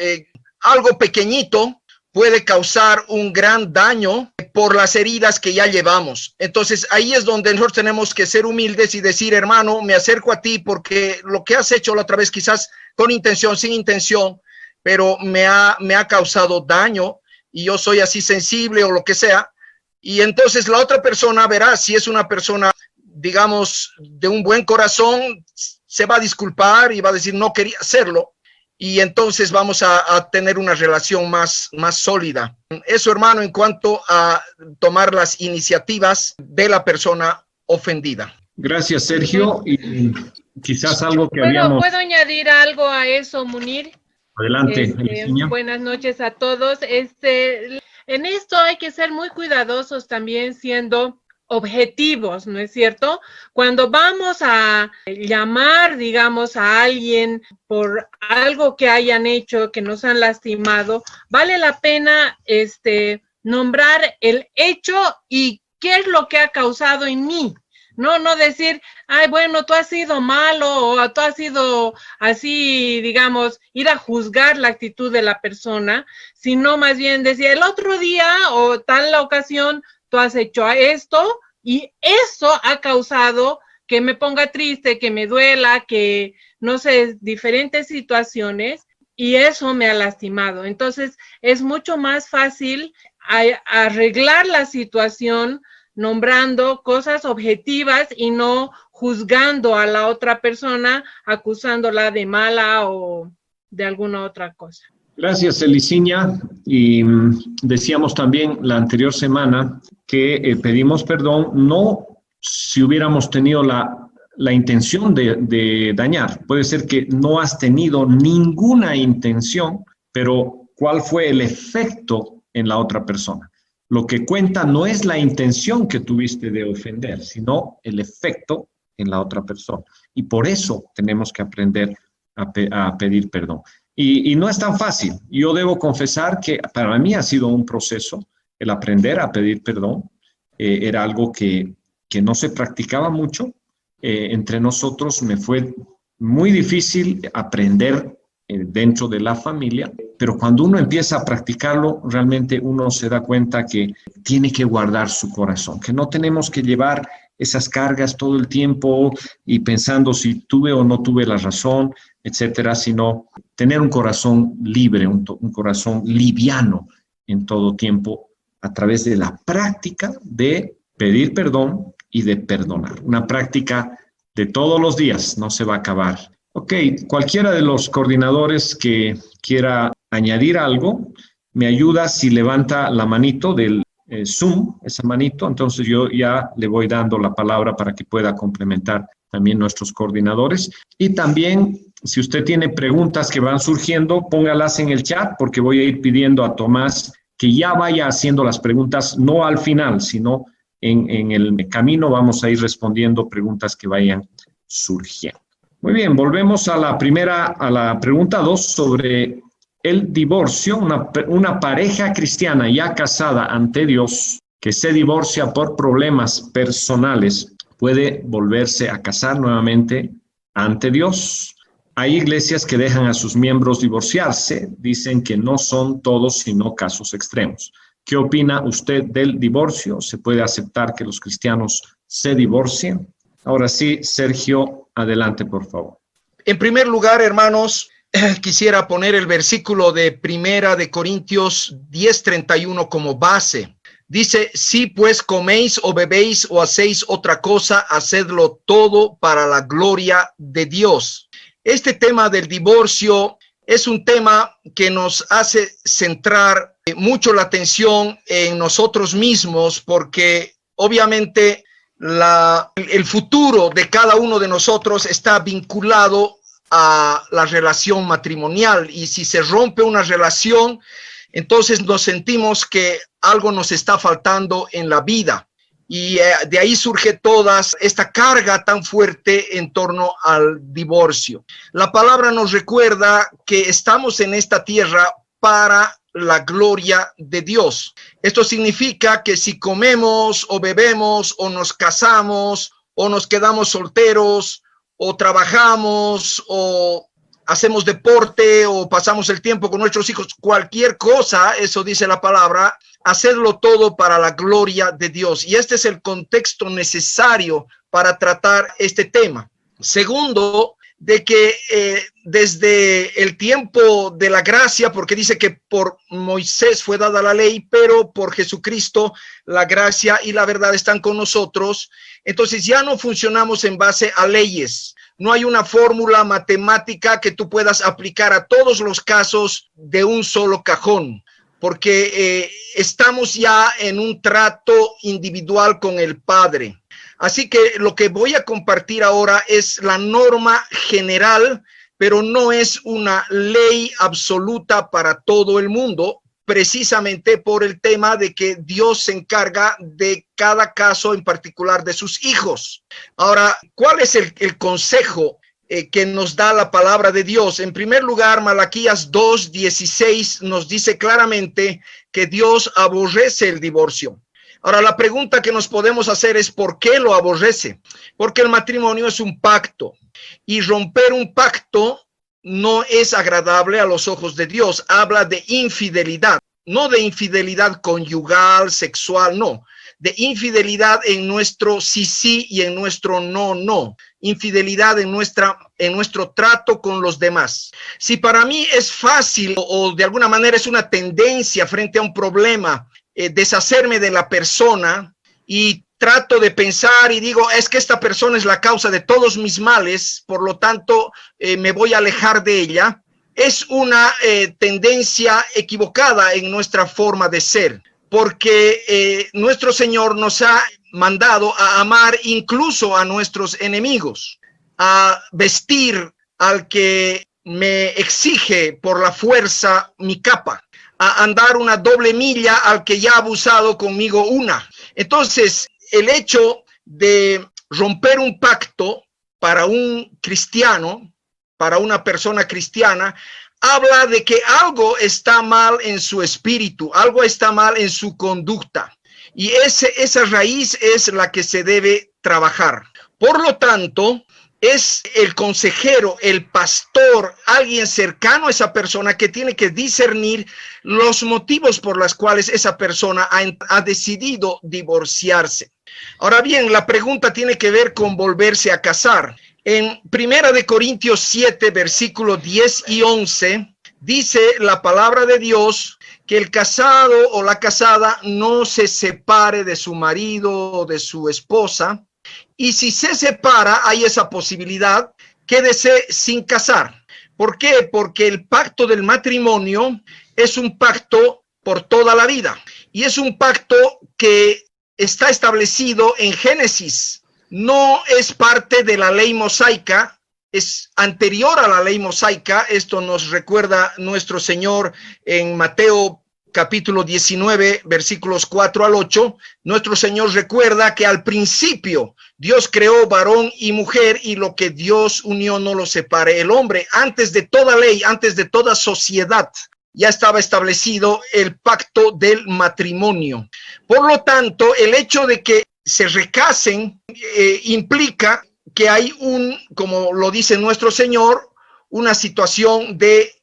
[SPEAKER 3] algo pequeñito puede causar un gran daño por las heridas que ya llevamos. Entonces, ahí es donde nosotros tenemos que ser humildes y decir, hermano, me acerco a ti porque lo que has hecho la otra vez, quizás con intención, sin intención, pero me ha causado daño y yo soy así sensible o lo que sea. Y entonces la otra persona verá si es una persona, digamos, de un buen corazón, se va a disculpar y va a decir, no quería hacerlo. Y entonces vamos a tener una relación más sólida. Eso, hermano, en cuanto a tomar las iniciativas de la persona ofendida.
[SPEAKER 1] Gracias, Sergio. Y quizás algo que
[SPEAKER 4] ¿Puedo añadir algo a eso, Munir?
[SPEAKER 1] Adelante,
[SPEAKER 4] buenas noches a todos. En esto hay que ser muy cuidadosos también, siendo objetivos, ¿no es cierto? Cuando vamos a llamar, digamos, a alguien por algo que hayan hecho, que nos han lastimado, vale la pena nombrar el hecho y qué es lo que ha causado en mí. No decir, ay, bueno, tú has sido malo o tú has sido así, digamos, ir a juzgar la actitud de la persona, sino más bien decir, el otro día o tal ocasión, tú has hecho esto y eso ha causado que me ponga triste, que me duela, que no sé, diferentes situaciones y eso me ha lastimado. Entonces, es mucho más fácil arreglar la situación nombrando cosas objetivas y no juzgando a la otra persona, acusándola de mala o de alguna otra cosa.
[SPEAKER 1] Gracias, Eliciña. Y decíamos también la anterior semana que pedimos perdón, no si hubiéramos tenido la intención de dañar. Puede ser que no has tenido ninguna intención, pero ¿cuál fue el efecto en la otra persona? Lo que cuenta no es la intención que tuviste de ofender, sino el efecto en la otra persona. Y por eso tenemos que aprender a pedir perdón. Y no es tan fácil. Yo debo confesar que para mí ha sido un proceso el aprender a pedir perdón. Era algo que no se practicaba mucho. Entre nosotros me fue muy difícil aprender dentro de la familia, pero cuando uno empieza a practicarlo, realmente uno se da cuenta que tiene que guardar su corazón, que no tenemos que llevar esas cargas todo el tiempo y pensando si tuve o no tuve la razón, etcétera, sino tener un corazón libre, un corazón liviano en todo tiempo a través de la práctica de pedir perdón y de perdonar. Una práctica de todos los días, no se va a acabar. Ok, cualquiera de los coordinadores que quiera añadir algo, me ayuda si levanta la manito del Zoom, esa manito, entonces yo ya le voy dando la palabra para que pueda complementar también nuestros coordinadores. Y también, si usted tiene preguntas que van surgiendo, póngalas en el chat, porque voy a ir pidiendo a Tomás que ya vaya haciendo las preguntas, no al final, sino en el camino vamos a ir respondiendo preguntas que vayan surgiendo. Muy bien, volvemos a la pregunta 2 sobre el divorcio. Una pareja cristiana ya casada ante Dios que se divorcia por problemas personales, ¿puede volverse a casar nuevamente ante Dios? Hay iglesias que dejan a sus miembros divorciarse, dicen que no son todos, sino casos extremos. ¿Qué opina usted del divorcio? ¿Se puede aceptar que los cristianos se divorcien? Ahora sí, Sergio, adelante, por favor.
[SPEAKER 3] En primer lugar, hermanos, quisiera poner el versículo de 1 de Corintios 10:31 como base. Dice, si pues coméis o bebéis o hacéis otra cosa, hacedlo todo para la gloria de Dios. Este tema del divorcio es un tema que nos hace centrar mucho la atención en nosotros mismos, porque obviamente el futuro de cada uno de nosotros está vinculado a la relación matrimonial, y si se rompe una relación, entonces nos sentimos que algo nos está faltando en la vida, y de ahí surge toda esta carga tan fuerte en torno al divorcio. La palabra nos recuerda que estamos en esta tierra para la gloria de Dios. Esto significa que si comemos o bebemos o nos casamos o nos quedamos solteros o trabajamos o hacemos deporte o pasamos el tiempo con nuestros hijos, cualquier cosa, eso dice la palabra, hacedlo todo para la gloria de Dios. Y este es el contexto necesario para tratar este tema. Segundo, de que desde el tiempo de la gracia, porque dice que por Moisés fue dada la ley, pero por Jesucristo la gracia y la verdad están con nosotros. Entonces ya no funcionamos en base a leyes. No hay una fórmula matemática que tú puedas aplicar a todos los casos de un solo cajón, porque estamos ya en un trato individual con el Padre. Así que lo que voy a compartir ahora es la norma general, pero no es una ley absoluta para todo el mundo, precisamente por el tema de que Dios se encarga de cada caso en particular de sus hijos. Ahora, ¿cuál es el consejo que nos da la palabra de Dios? En primer lugar, Malaquías 2:16 nos dice claramente que Dios aborrece el divorcio. Ahora, la pregunta que nos podemos hacer es ¿por qué lo aborrece? Porque el matrimonio es un pacto y romper un pacto no es agradable a los ojos de Dios. Habla de infidelidad, no de infidelidad conyugal, sexual, no. De infidelidad en nuestro sí y en nuestro no. Infidelidad en nuestro trato con los demás. Si para mí es fácil o de alguna manera es una tendencia frente a un problema, deshacerme de la persona y trato de pensar y digo, es que esta persona es la causa de todos mis males, por lo tanto me voy a alejar de ella, es una tendencia equivocada en nuestra forma de ser, porque nuestro Señor nos ha mandado a amar incluso a nuestros enemigos, a vestir al que me exige por la fuerza mi capa, a andar una doble milla al que ya ha abusado conmigo una. Entonces, el hecho de romper un pacto para un cristiano, para una persona cristiana, habla de que algo está mal en su espíritu, algo está mal en su conducta. Y esa raíz es la que se debe trabajar. Por lo tanto, es el consejero, el pastor, alguien cercano a esa persona que tiene que discernir los motivos por los cuales esa persona ha decidido divorciarse. Ahora bien, la pregunta tiene que ver con volverse a casar. En 1 Corintios 7, versículos 10 y 11, dice la palabra de Dios que el casado o la casada no se separe de su marido o de su esposa. Y si se separa, hay esa posibilidad, quédese sin casar. ¿Por qué? Porque el pacto del matrimonio es un pacto por toda la vida. Y es un pacto que está establecido en Génesis. No es parte de la ley mosaica, es anterior a la ley mosaica. Esto nos recuerda nuestro Señor en Mateo capítulo 19, versículos 4 al 8, nuestro Señor recuerda que al principio Dios creó varón y mujer y lo que Dios unió no lo separe. El hombre, antes de toda ley, antes de toda sociedad, ya estaba establecido el pacto del matrimonio. Por lo tanto, el hecho de que se recasen implica que hay como lo dice nuestro Señor, una situación de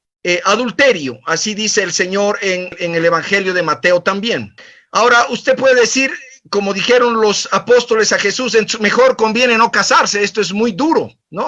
[SPEAKER 3] adulterio, así dice el Señor en el Evangelio de Mateo también. Ahora, usted puede decir, como dijeron los apóstoles a Jesús, mejor conviene no casarse, esto es muy duro, ¿no?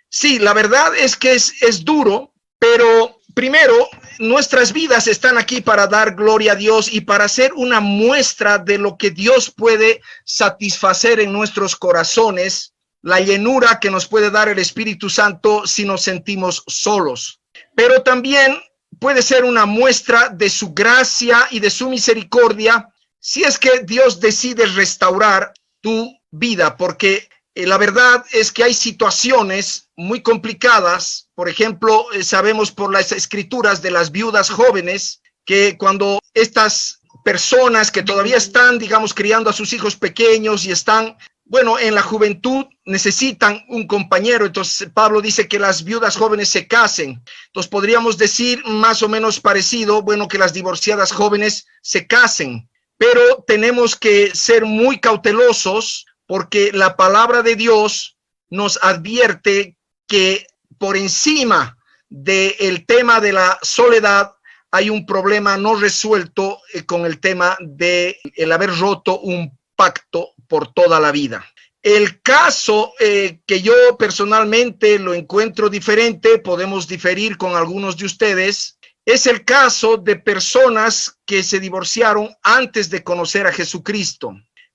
[SPEAKER 3] Sí, la verdad es que es duro, pero primero, nuestras vidas están aquí para dar gloria a Dios y para ser una muestra de lo que Dios puede satisfacer en nuestros corazones, la llenura que nos puede dar el Espíritu Santo si nos sentimos solos. Pero también puede ser una muestra de su gracia y de su misericordia si es que Dios decide restaurar tu vida, porque la verdad es que hay situaciones muy complicadas. Por ejemplo, sabemos por las escrituras de las viudas jóvenes que cuando estas personas que todavía están, digamos, criando a sus hijos pequeños y están, bueno, en la juventud necesitan un compañero. Entonces Pablo dice que las viudas jóvenes se casen. Entonces podríamos decir más o menos parecido, bueno, que las divorciadas jóvenes se casen. Pero tenemos que ser muy cautelosos porque la palabra de Dios nos advierte que por encima del tema de la soledad, hay un problema no resuelto con el tema de el haber roto un pacto por toda la vida. El caso que yo personalmente lo encuentro diferente, podemos diferir con algunos de ustedes, es el caso de personas que se divorciaron antes de conocer a Jesucristo.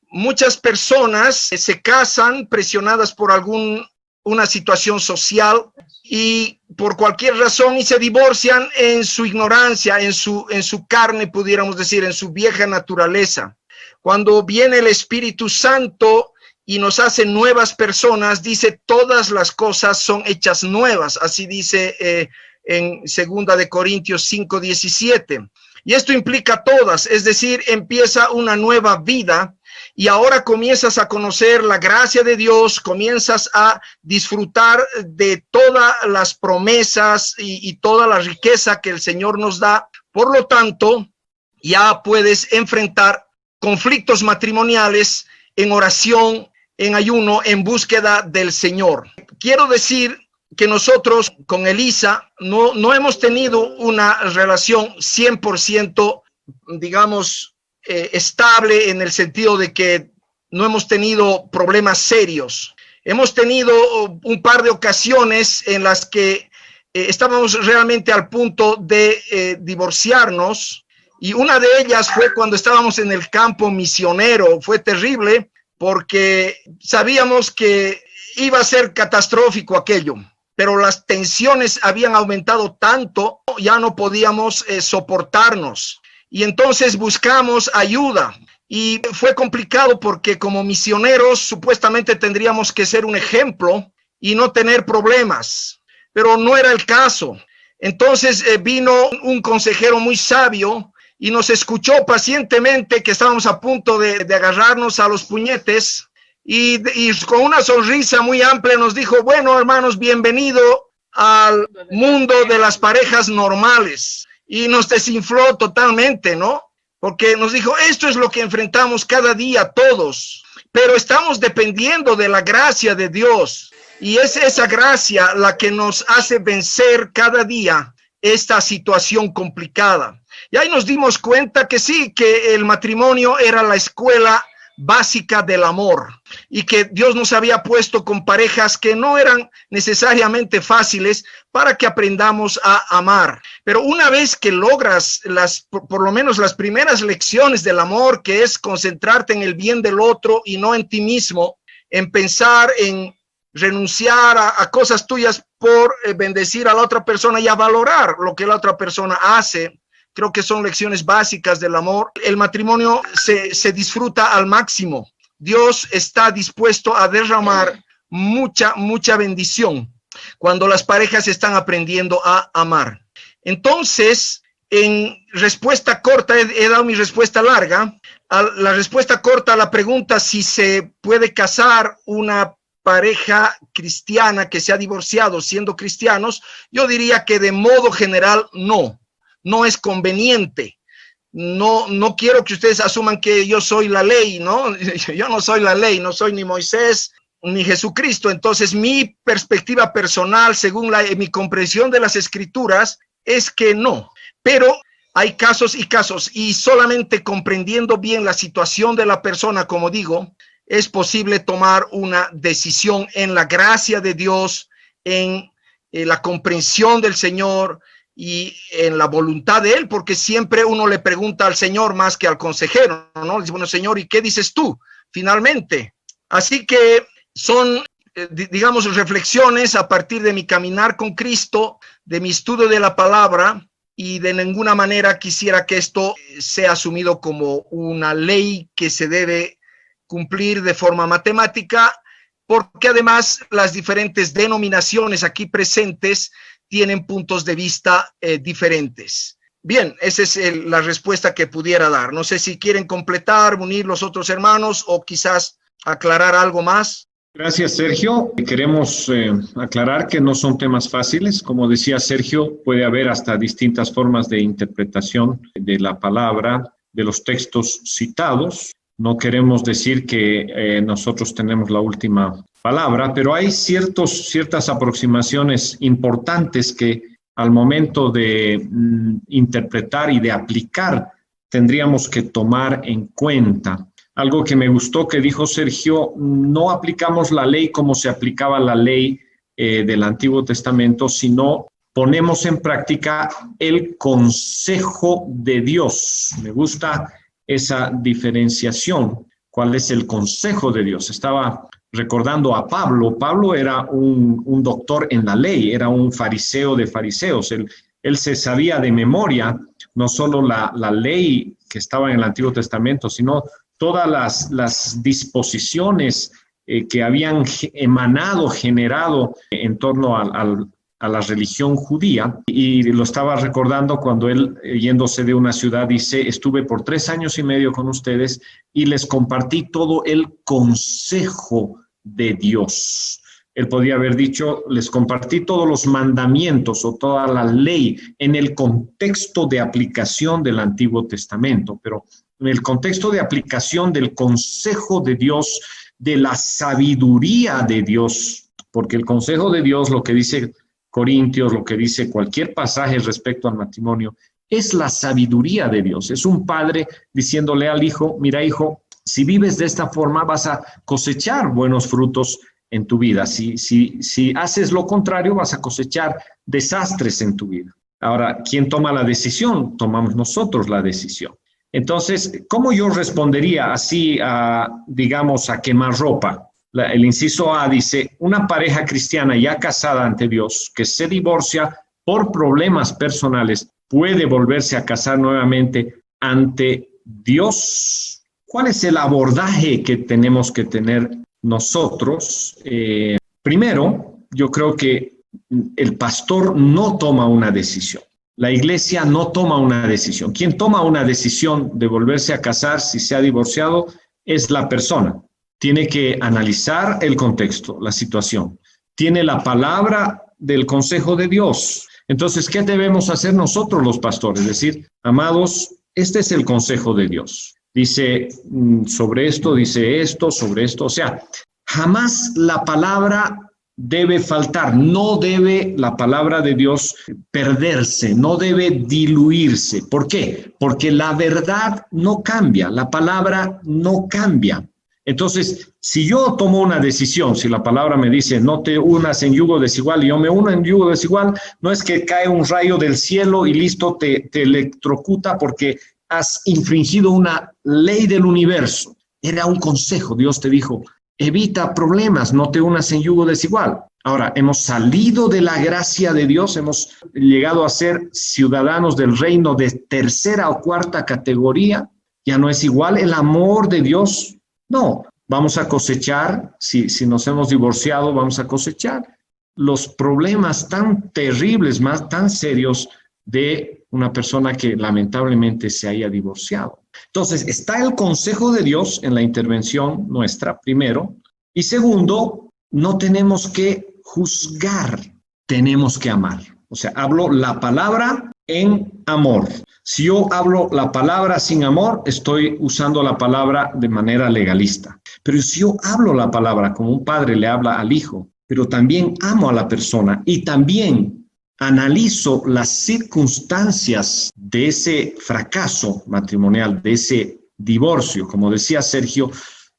[SPEAKER 3] Muchas personas se casan presionadas por una situación social y por cualquier razón y se divorcian en su ignorancia, en su carne, pudiéramos decir, en su vieja naturaleza. Cuando viene el Espíritu Santo y nos hace nuevas personas, dice todas las cosas son hechas nuevas, así dice en 2 de Corintios 5:17. Y esto implica todas, es decir, empieza una nueva vida y ahora comienzas a conocer la gracia de Dios, comienzas a disfrutar de todas las promesas y toda la riqueza que el Señor nos da. Por lo tanto, ya puedes enfrentar conflictos matrimoniales en oración, en ayuno, en búsqueda del Señor. Quiero decir que nosotros con Elisa no hemos tenido una relación 100%, digamos, estable en el sentido de que no hemos tenido problemas serios. Hemos tenido un par de ocasiones en las que estábamos realmente al punto de divorciarnos, y una de ellas fue cuando estábamos en el campo misionero. Fue terrible porque sabíamos que iba a ser catastrófico aquello, pero las tensiones habían aumentado tanto, ya no podíamos soportarnos. Y entonces buscamos ayuda. Y fue complicado porque como misioneros supuestamente tendríamos que ser un ejemplo y no tener problemas, pero no era el caso. Entonces vino un consejero muy sabio y nos escuchó pacientemente que estábamos a punto de agarrarnos a los puñetes y con una sonrisa muy amplia nos dijo: bueno, hermanos, bienvenido al mundo de las parejas normales. Y nos desinfló totalmente, ¿no? Porque nos dijo, esto es lo que enfrentamos cada día todos, pero estamos dependiendo de la gracia de Dios. Y es esa gracia la que nos hace vencer cada día esta situación complicada. Y ahí nos dimos cuenta que sí, que el matrimonio era la escuela básica del amor y que Dios nos había puesto con parejas que no eran necesariamente fáciles para que aprendamos a amar. Pero una vez que logras por lo menos las primeras lecciones del amor, que es concentrarte en el bien del otro y no en ti mismo, en pensar en renunciar a cosas tuyas por bendecir a la otra persona y a valorar lo que la otra persona hace, creo que son lecciones básicas del amor. El matrimonio se disfruta al máximo. Dios está dispuesto a derramar mucha bendición cuando las parejas están aprendiendo a amar. Entonces, en respuesta corta, he dado mi respuesta larga. La respuesta corta a la pregunta si se puede casar una pareja cristiana que se ha divorciado siendo cristianos, yo diría que de modo general no es conveniente. No quiero que ustedes asuman que yo soy la ley, ¿no? Yo no soy la ley, no soy ni Moisés ni Jesucristo. Entonces, mi perspectiva personal, según mi comprensión de las Escrituras, es que no. Pero hay casos y casos, y solamente comprendiendo bien la situación de la persona, como digo, es posible tomar una decisión en la gracia de Dios, en la comprensión del Señor y en la voluntad de Él, porque siempre uno le pregunta al Señor más que al consejero, ¿no? Dice, bueno, Señor, ¿y qué dices tú finalmente? Así que son, digamos, reflexiones a partir de mi caminar con Cristo, de mi estudio de la palabra, y de ninguna manera quisiera que esto sea asumido como una ley que se debe cumplir de forma matemática, porque además las diferentes denominaciones aquí presentes tienen puntos de vista diferentes. Bien, esa es la respuesta que pudiera dar. No sé si quieren completar, unir los otros hermanos o quizás aclarar algo más.
[SPEAKER 1] Gracias, Sergio. Queremos aclarar que no son temas fáciles. Como decía Sergio, puede haber hasta distintas formas de interpretación de la palabra, de los textos citados. No queremos decir que nosotros tenemos la última palabra, pero hay ciertas aproximaciones importantes que al momento de interpretar y de aplicar, tendríamos que tomar en cuenta. Algo que me gustó que dijo Sergio, no aplicamos la ley como se aplicaba la ley del Antiguo Testamento, sino ponemos en práctica el consejo de Dios. Me gusta esa diferenciación. ¿Cuál es el consejo de Dios? Estaba recordando a Pablo. Pablo era un doctor en la ley, era un fariseo de fariseos. Él se sabía de memoria no solo la ley que estaba en el Antiguo Testamento, sino todas las disposiciones que habían emanado, generado en torno a la religión judía. Y lo estaba recordando cuando él, yéndose de una ciudad, dice: estuve por 3 años y medio con ustedes y les compartí todo el consejo de Dios. Él podía haber dicho: les compartí todos los mandamientos o toda la ley en el contexto de aplicación del Antiguo Testamento, pero en el contexto de aplicación del consejo de Dios, de la sabiduría de Dios, porque el consejo de Dios, lo que dice Corintios, lo que dice cualquier pasaje respecto al matrimonio, es la sabiduría de Dios. Es un padre diciéndole al hijo: mira, hijo, si vives de esta forma vas a cosechar buenos frutos en tu vida. Si haces lo contrario, vas a cosechar desastres en tu vida. Ahora, ¿quién toma la decisión? Tomamos nosotros la decisión. Entonces, ¿cómo yo respondería así digamos, a quemarropa? El inciso A dice: una pareja cristiana ya casada ante Dios que se divorcia por problemas personales puede volverse a casar nuevamente ante Dios. ¿Cuál es el abordaje que tenemos que tener nosotros? Primero, yo creo que el pastor no toma una decisión. La iglesia no toma una decisión. Quien toma una decisión de volverse a casar si se ha divorciado es la persona. Tiene que analizar el contexto, la situación. Tiene la palabra del consejo de Dios. Entonces, ¿qué debemos hacer nosotros los pastores? Decir: amados, este es el consejo de Dios. Dice sobre esto, dice esto, sobre esto. O sea, jamás la palabra debe faltar. No debe la palabra de Dios perderse, no debe diluirse. ¿Por qué? Porque la verdad no cambia, la palabra no cambia. Entonces, si yo tomo una decisión, si la palabra me dice no te unas en yugo desigual y yo me uno en yugo desigual, no es que cae un rayo del cielo y listo, te electrocuta porque has infringido una ley del universo. Era un consejo. Dios te dijo: evita problemas, no te unas en yugo desigual. Ahora, hemos salido de la gracia de Dios, hemos llegado a ser ciudadanos del reino de 3ª o 4ª categoría. Ya no es igual el amor de Dios. No, vamos a cosechar, si nos hemos divorciado, vamos a cosechar los problemas tan terribles, tan serios de una persona que lamentablemente se haya divorciado. Entonces, está el consejo de Dios en la intervención nuestra, primero. Y segundo, no tenemos que juzgar, tenemos que amar. O sea, hablo la palabra en amor. Si yo hablo la palabra sin amor, estoy usando la palabra de manera legalista. Pero si yo hablo la palabra como un padre le habla al hijo, pero también amo a la persona y también analizo las circunstancias de ese fracaso matrimonial, de ese divorcio, como decía Sergio,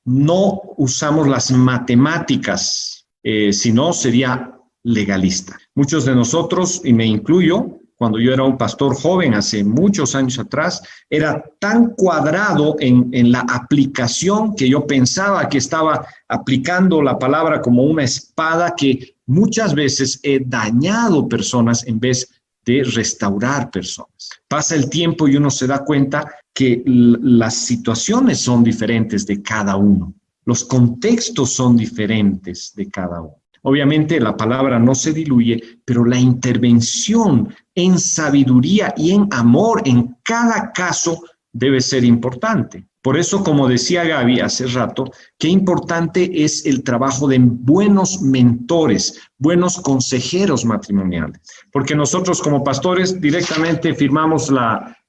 [SPEAKER 1] no usamos las matemáticas, sino sería legalista. Muchos de nosotros, y me incluyo, cuando yo era un pastor joven hace muchos años atrás, era tan cuadrado en la aplicación que yo pensaba que estaba aplicando la palabra como una espada, que muchas veces he dañado personas en vez de restaurar personas. Pasa el tiempo y uno se da cuenta que las situaciones son diferentes de cada uno. Los contextos son diferentes de cada uno. Obviamente la palabra no se diluye, pero la intervención en sabiduría y en amor en cada caso debe ser importante. Por eso, como decía Gaby hace rato, qué importante es el trabajo de buenos mentores, buenos consejeros matrimoniales. Porque nosotros como pastores directamente firmamos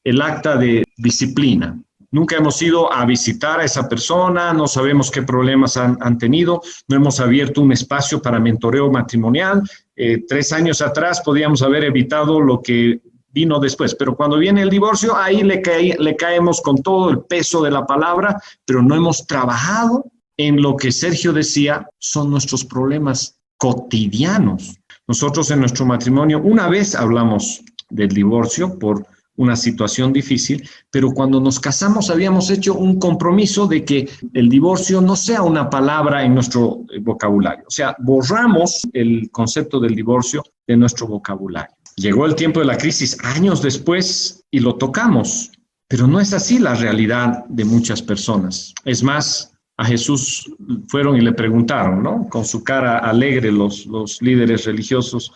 [SPEAKER 1] el acta de disciplina. nunca hemos ido a visitar a esa persona, no sabemos qué problemas han tenido, no hemos abierto un espacio para mentoreo matrimonial. 3 años atrás podíamos haber evitado lo que vino después, pero cuando viene el divorcio, ahí le caemos con todo el peso de la palabra, pero no hemos trabajado en lo que Sergio decía, son nuestros problemas cotidianos. Nosotros en nuestro matrimonio una vez hablamos del divorcio por una situación difícil, pero cuando nos casamos habíamos hecho un compromiso de que el divorcio no sea una palabra en nuestro vocabulario. O sea, borramos el concepto del divorcio de nuestro vocabulario. Llegó el tiempo de la crisis años después y lo tocamos, pero no es así la realidad de muchas personas. Es más, a Jesús fueron y le preguntaron, ¿no? Con su cara alegre los líderes religiosos,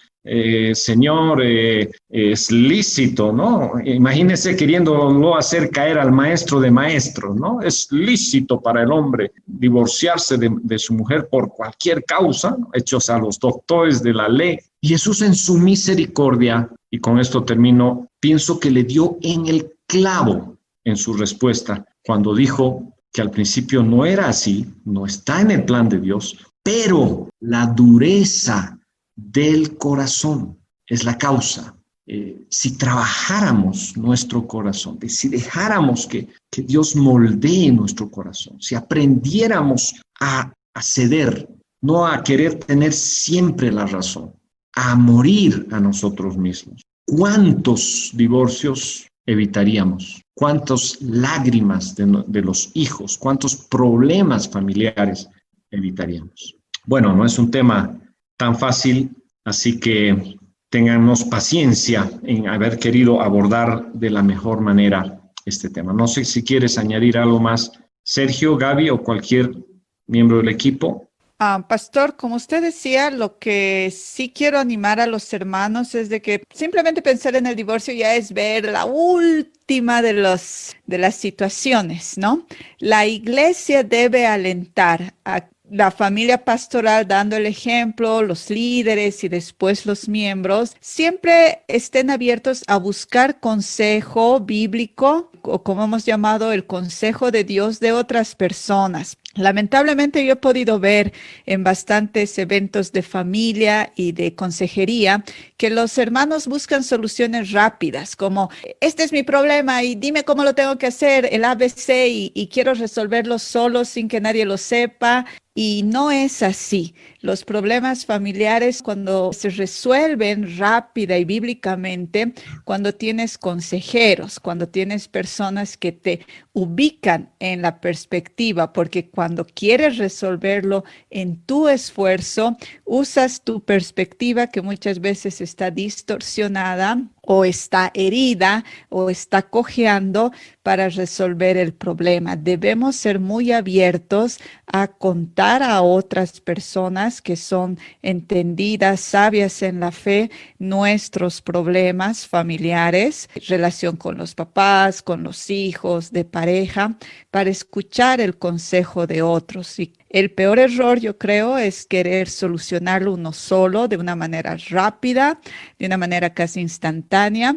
[SPEAKER 1] Señor, es lícito, ¿no? Imagínese queriéndolo hacer caer al maestro de maestros, ¿no? Es lícito para el hombre divorciarse de su mujer por cualquier causa, ¿no? Hechos a los doctores de la ley. Y Jesús en su misericordia, y con esto termino, pienso que le dio en el clavo en su respuesta cuando dijo que al principio no era así, no está en el plan de Dios, pero la dureza del corazón es la causa. Si trabajáramos nuestro corazón, si dejáramos que Dios moldee nuestro corazón, si aprendiéramos a ceder, no a querer tener siempre la razón, a morir a nosotros mismos, ¿cuántos divorcios evitaríamos? ¿Cuántas lágrimas de los hijos? ¿Cuántos problemas familiares evitaríamos? Bueno, no es un tema tan fácil, así que téngannos paciencia en haber querido abordar de la mejor manera este tema. No sé si quieres añadir algo más, Sergio, Gaby o cualquier miembro del equipo.
[SPEAKER 2] Pastor, como usted decía, lo que sí quiero animar a los hermanos es de que simplemente pensar en el divorcio ya es ver la última de las situaciones, ¿no? La iglesia debe alentar a la familia pastoral dando el ejemplo, los líderes y después los miembros, siempre estén abiertos a buscar consejo bíblico, o como hemos llamado el consejo de Dios de otras personas. Lamentablemente yo he podido ver en bastantes eventos de familia y de consejería que los hermanos buscan soluciones rápidas, como este es mi problema y dime cómo lo tengo que hacer, el ABC, y quiero resolverlo solo sin que nadie lo sepa. Y no es así. Los problemas familiares, cuando se resuelven rápida y bíblicamente, cuando tienes consejeros, cuando tienes personas que te ubican en la perspectiva, porque cuando quieres resolverlo en tu esfuerzo, usas tu perspectiva que muchas veces está distorsionada o está herida o está cojeando para resolver el problema. Debemos ser muy abiertos a contar a otras personas que son entendidas, sabias en la fe, nuestros problemas familiares, relación con los papás, con los hijos, de pareja, para escuchar el consejo de otros. Y el peor error, yo creo, es querer solucionarlo uno solo de una manera rápida, de una manera casi instantánea,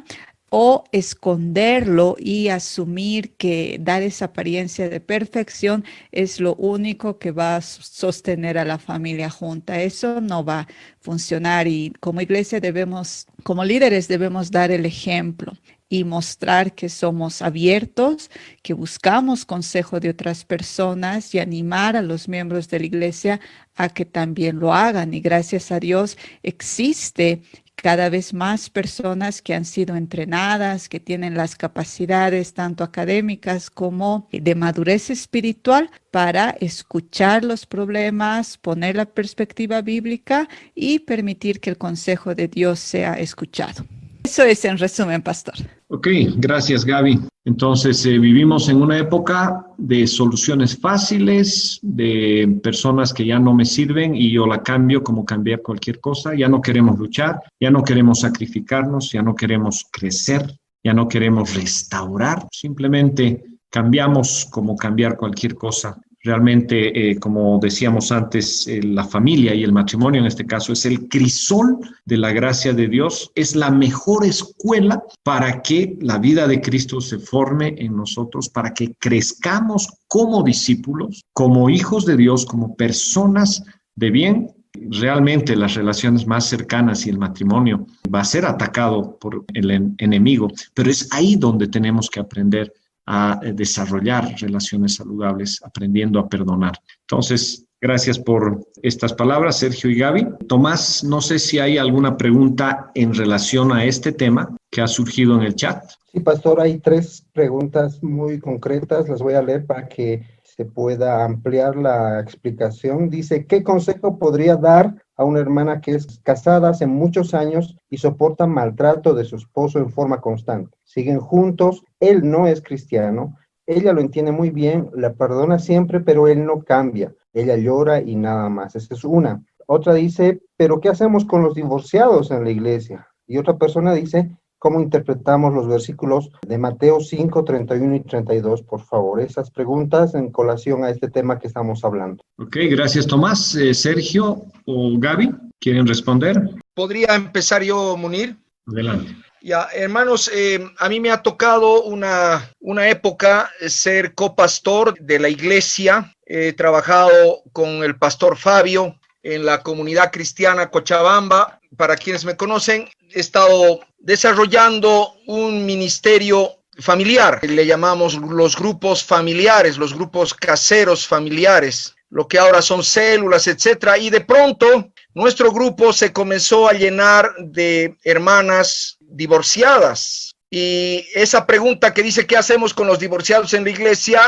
[SPEAKER 2] o esconderlo y asumir que dar esa apariencia de perfección es lo único que va a sostener a la familia junta. Eso no va a funcionar, y como iglesia debemos, como líderes debemos dar el ejemplo y mostrar que somos abiertos, que buscamos consejo de otras personas y animar a los miembros de la iglesia a que también lo hagan. Y gracias a Dios existe cada vez más personas que han sido entrenadas, que tienen las capacidades tanto académicas como de madurez espiritual para escuchar los problemas, poner la perspectiva bíblica y permitir que el consejo de Dios sea escuchado. Eso es en resumen, pastor.
[SPEAKER 1] Ok, gracias, Gaby. Entonces, vivimos en una época de soluciones fáciles, de personas que ya no me sirven y yo la cambio como cambiar cualquier cosa. Ya no queremos luchar, ya no queremos sacrificarnos, ya no queremos crecer, ya no queremos restaurar. Simplemente cambiamos como cambiar cualquier cosa Realmente, como decíamos antes, la familia y el matrimonio en este caso es el crisol de la gracia de Dios, es la mejor escuela para que la vida de Cristo se forme en nosotros, para que crezcamos como discípulos, como hijos de Dios, como personas de bien. Realmente las relaciones más cercanas y el matrimonio va a ser atacado por el enemigo, pero es ahí donde tenemos que aprender a desarrollar relaciones saludables, aprendiendo a perdonar. Entonces, gracias por estas palabras, Sergio y Gaby. Tomás, no sé si hay alguna pregunta en relación a este tema que ha surgido en el chat.
[SPEAKER 5] Sí, pastor, hay 3 preguntas muy concretas, las voy a leer para que se pueda ampliar la explicación. Dice, ¿qué consejo podría dar a una hermana que es casada hace muchos años y soporta maltrato de su esposo en forma constante? Siguen juntos, él no es cristiano, ella lo entiende muy bien, la perdona siempre, pero él no cambia. Ella llora y nada más. Esa es una. Otra dice, ¿pero qué hacemos con los divorciados en la iglesia? Y otra persona dice, ¿cómo interpretamos los versículos de Mateo 5, 31 y 32? Por favor, esas preguntas en colación a este tema que estamos hablando.
[SPEAKER 1] Ok, gracias Tomás. Sergio o Gaby, ¿quieren responder?
[SPEAKER 3] ¿Podría empezar yo, Munir?
[SPEAKER 1] Adelante.
[SPEAKER 3] Ya, hermanos, a mí me ha tocado una época ser copastor de la iglesia. He trabajado con el pastor Fabio en la comunidad cristiana Cochabamba. Para quienes me conocen, he estado desarrollando un ministerio familiar. Le llamamos los grupos familiares, los grupos caseros familiares, lo que ahora son células, etcétera. Y de pronto, nuestro grupo se comenzó a llenar de hermanas divorciadas. Y esa pregunta que dice, ¿qué hacemos con los divorciados en la iglesia?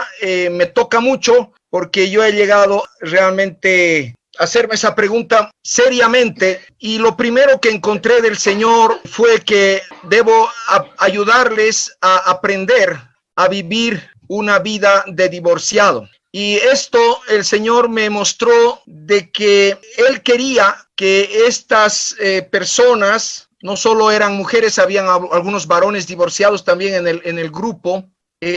[SPEAKER 3] Me toca mucho porque yo he llegado realmente a hacerme esa pregunta seriamente. Y lo primero que encontré del Señor fue que debo ayudarles a aprender a vivir una vida de divorciado. Y esto el Señor me mostró de que Él quería que estas personas, no solo eran mujeres, habían algunos varones divorciados también en el grupo,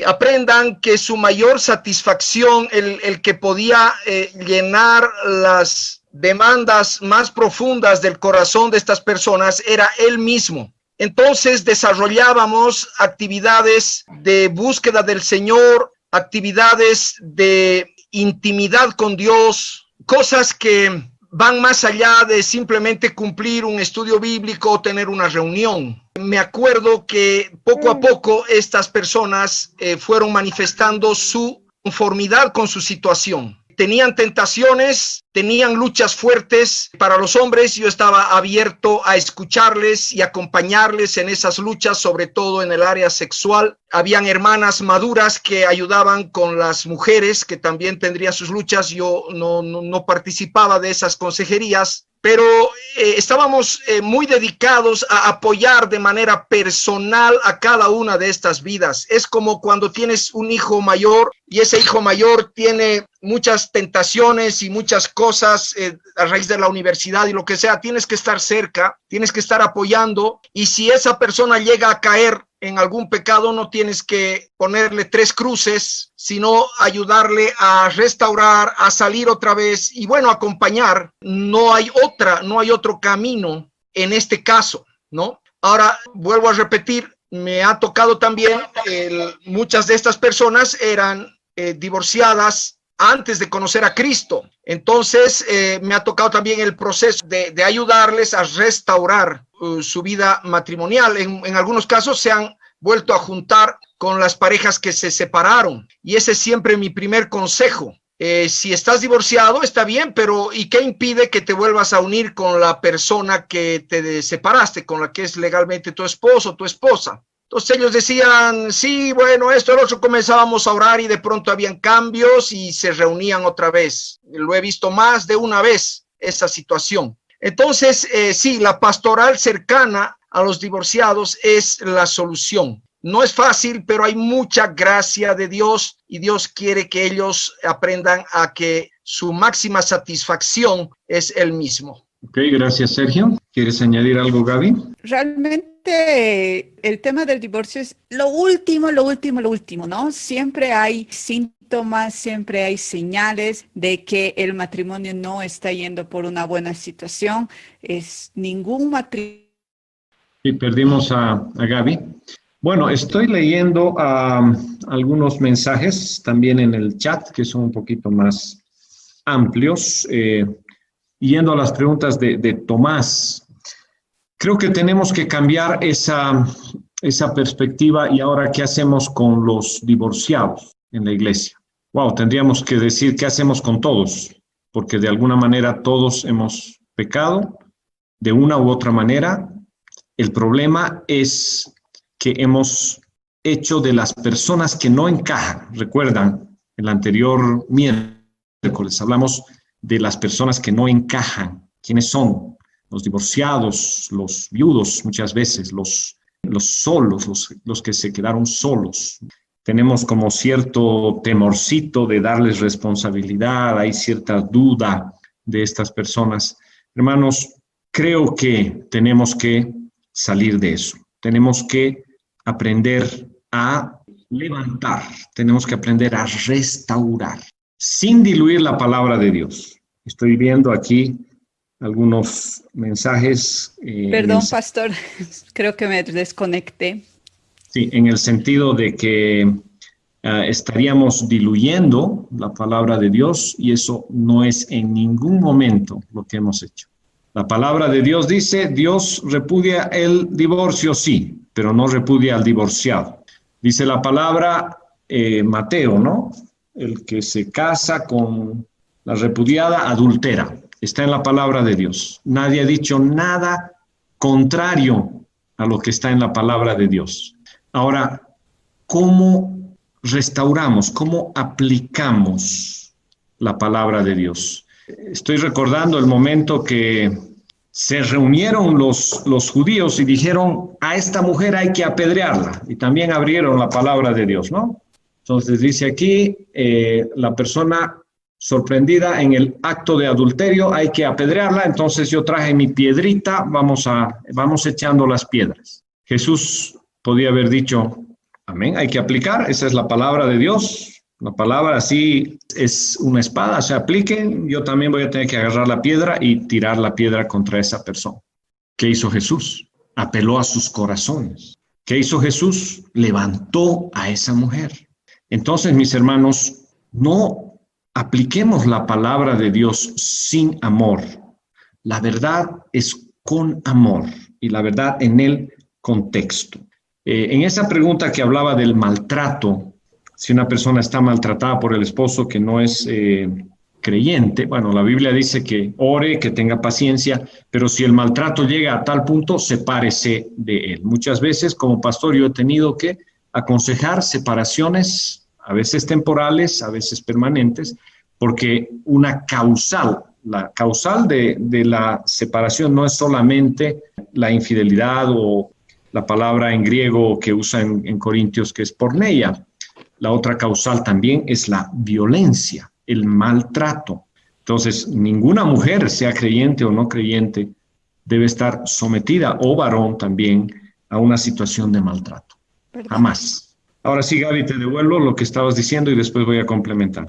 [SPEAKER 3] aprendan que su mayor satisfacción, el que podía llenar las demandas más profundas del corazón de estas personas, era Él mismo. Entonces desarrollábamos actividades de búsqueda del Señor, actividades de intimidad con Dios, cosas que van más allá de simplemente cumplir un estudio bíblico o tener una reunión. Me acuerdo que poco a poco estas personas fueron manifestando su conformidad con su situación. Tenían tentaciones, tenían luchas fuertes. Para los hombres, yo estaba abierto a escucharles y acompañarles en esas luchas, sobre todo en el área sexual. Habían hermanas maduras que ayudaban con las mujeres, que también tendrían sus luchas. Yo no participaba de esas consejerías, pero estábamos muy dedicados a apoyar de manera personal a cada una de estas vidas. Es como cuando tienes un hijo mayor y ese hijo mayor tiene muchas tentaciones y muchas cosas a raíz de la universidad y lo que sea. Tienes que estar cerca, tienes que estar apoyando, y si esa persona llega a caer en algún pecado, no tienes que ponerle 3 cruces, sino ayudarle a restaurar, a salir otra vez y bueno, acompañar. No hay otro camino en este caso, ¿no? Ahora, vuelvo a repetir, me ha tocado también, muchas de estas personas eran divorciadas antes de conocer a Cristo. Entonces, me ha tocado también el proceso de ayudarles a restaurar su vida matrimonial. En algunos casos se han vuelto a juntar con las parejas que se separaron. Y ese es siempre mi primer consejo. Si estás divorciado, está bien, pero ¿y qué impide que te vuelvas a unir con la persona que te separaste, con la que es legalmente tu esposo o tu esposa? Entonces ellos decían, sí, bueno, esto, el otro, comenzábamos a orar y de pronto habían cambios y se reunían otra vez. Lo he visto más de una vez, esa situación. Entonces, sí, la pastoral cercana a los divorciados es la solución. No es fácil, pero hay mucha gracia de Dios y Dios quiere que ellos aprendan a que su máxima satisfacción es Él mismo.
[SPEAKER 1] Ok, gracias, Sergio. ¿Quieres añadir algo, Gaby?
[SPEAKER 2] Realmente el tema del divorcio es lo último, ¿no? Siempre hay síntomas síntomas, siempre hay señales de que el matrimonio no está yendo por una buena situación. Es ningún matrimonio.
[SPEAKER 1] Y perdimos a Gaby. Bueno, estoy leyendo algunos mensajes también en el chat que son un poquito más amplios. Yendo a las preguntas de Tomás, creo que tenemos que cambiar esa perspectiva. Y ahora, ¿qué hacemos con los divorciados en la iglesia? Wow, tendríamos que decir qué hacemos con todos, porque de alguna manera todos hemos pecado de una u otra manera. El problema es que hemos hecho de las personas que no encajan. Recuerdan, el anterior miércoles hablamos de las personas que no encajan. ¿Quiénes son? Los divorciados, los viudos, muchas veces, los solos, los que se quedaron solos. Tenemos como cierto temorcito de darles responsabilidad, hay cierta duda de estas personas. Hermanos, creo que tenemos que salir de eso. Tenemos que aprender a levantar, tenemos que aprender a restaurar, sin diluir la palabra de Dios. Estoy viendo aquí algunos mensajes.
[SPEAKER 2] Perdón, pastor, creo que me desconecté.
[SPEAKER 1] Sí, en el sentido de que estaríamos diluyendo la palabra de Dios, y eso no es en ningún momento lo que hemos hecho. La palabra de Dios dice, Dios repudia el divorcio, sí, pero no repudia al divorciado. Dice la palabra, Mateo, ¿no? El que se casa con la repudiada adultera. Está en la palabra de Dios. Nadie ha dicho nada contrario a lo que está en la palabra de Dios. Ahora, ¿cómo restauramos? ¿Cómo aplicamos la palabra de Dios? Estoy recordando el momento que se reunieron los judíos y dijeron, a esta mujer hay que apedrearla. Y también abrieron la palabra de Dios, ¿no? Entonces dice aquí, la persona sorprendida en el acto de adulterio, hay que apedrearla. Entonces yo traje mi piedrita, vamos echando las piedras. Jesús podía haber dicho, amén, hay que aplicar, esa es la palabra de Dios. La palabra así es una espada, se aplique, yo también voy a tener que agarrar la piedra y tirar la piedra contra esa persona. ¿Qué hizo Jesús? Apeló a sus corazones. ¿Qué hizo Jesús? Levantó a esa mujer. Entonces, mis hermanos, no apliquemos la palabra de Dios sin amor. La verdad es con amor y la verdad en el contexto. En esa pregunta que hablaba del maltrato, si una persona está maltratada por el esposo que no es creyente, bueno, la Biblia dice que ore, que tenga paciencia, pero si el maltrato llega a tal punto, sepárese de él. Muchas veces, como pastor, yo he tenido que aconsejar separaciones, a veces temporales, a veces permanentes, porque la causal de la separación no es solamente la infidelidad o la palabra en griego que usa en Corintios, que es porneia. La otra causal también es la violencia, el maltrato. Entonces, ninguna mujer, sea creyente o no creyente, debe estar sometida, o varón también, a una situación de maltrato.
[SPEAKER 2] Perdón.
[SPEAKER 1] Jamás. Ahora sí, Gaby, te devuelvo lo que estabas diciendo y después voy a complementar.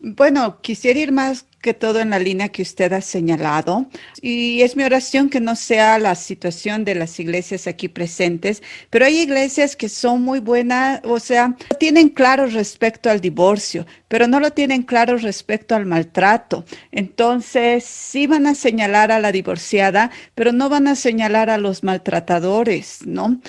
[SPEAKER 2] Bueno, quisiera ir más que todo en la línea que usted ha señalado, y es mi oración que no sea la situación de las iglesias aquí presentes, pero hay iglesias que son muy buenas, o sea, lo tienen claro respecto al divorcio, pero no lo tienen claro respecto al maltrato. Entonces, sí van a señalar a la divorciada, pero no van a señalar a los maltratadores, ¿no?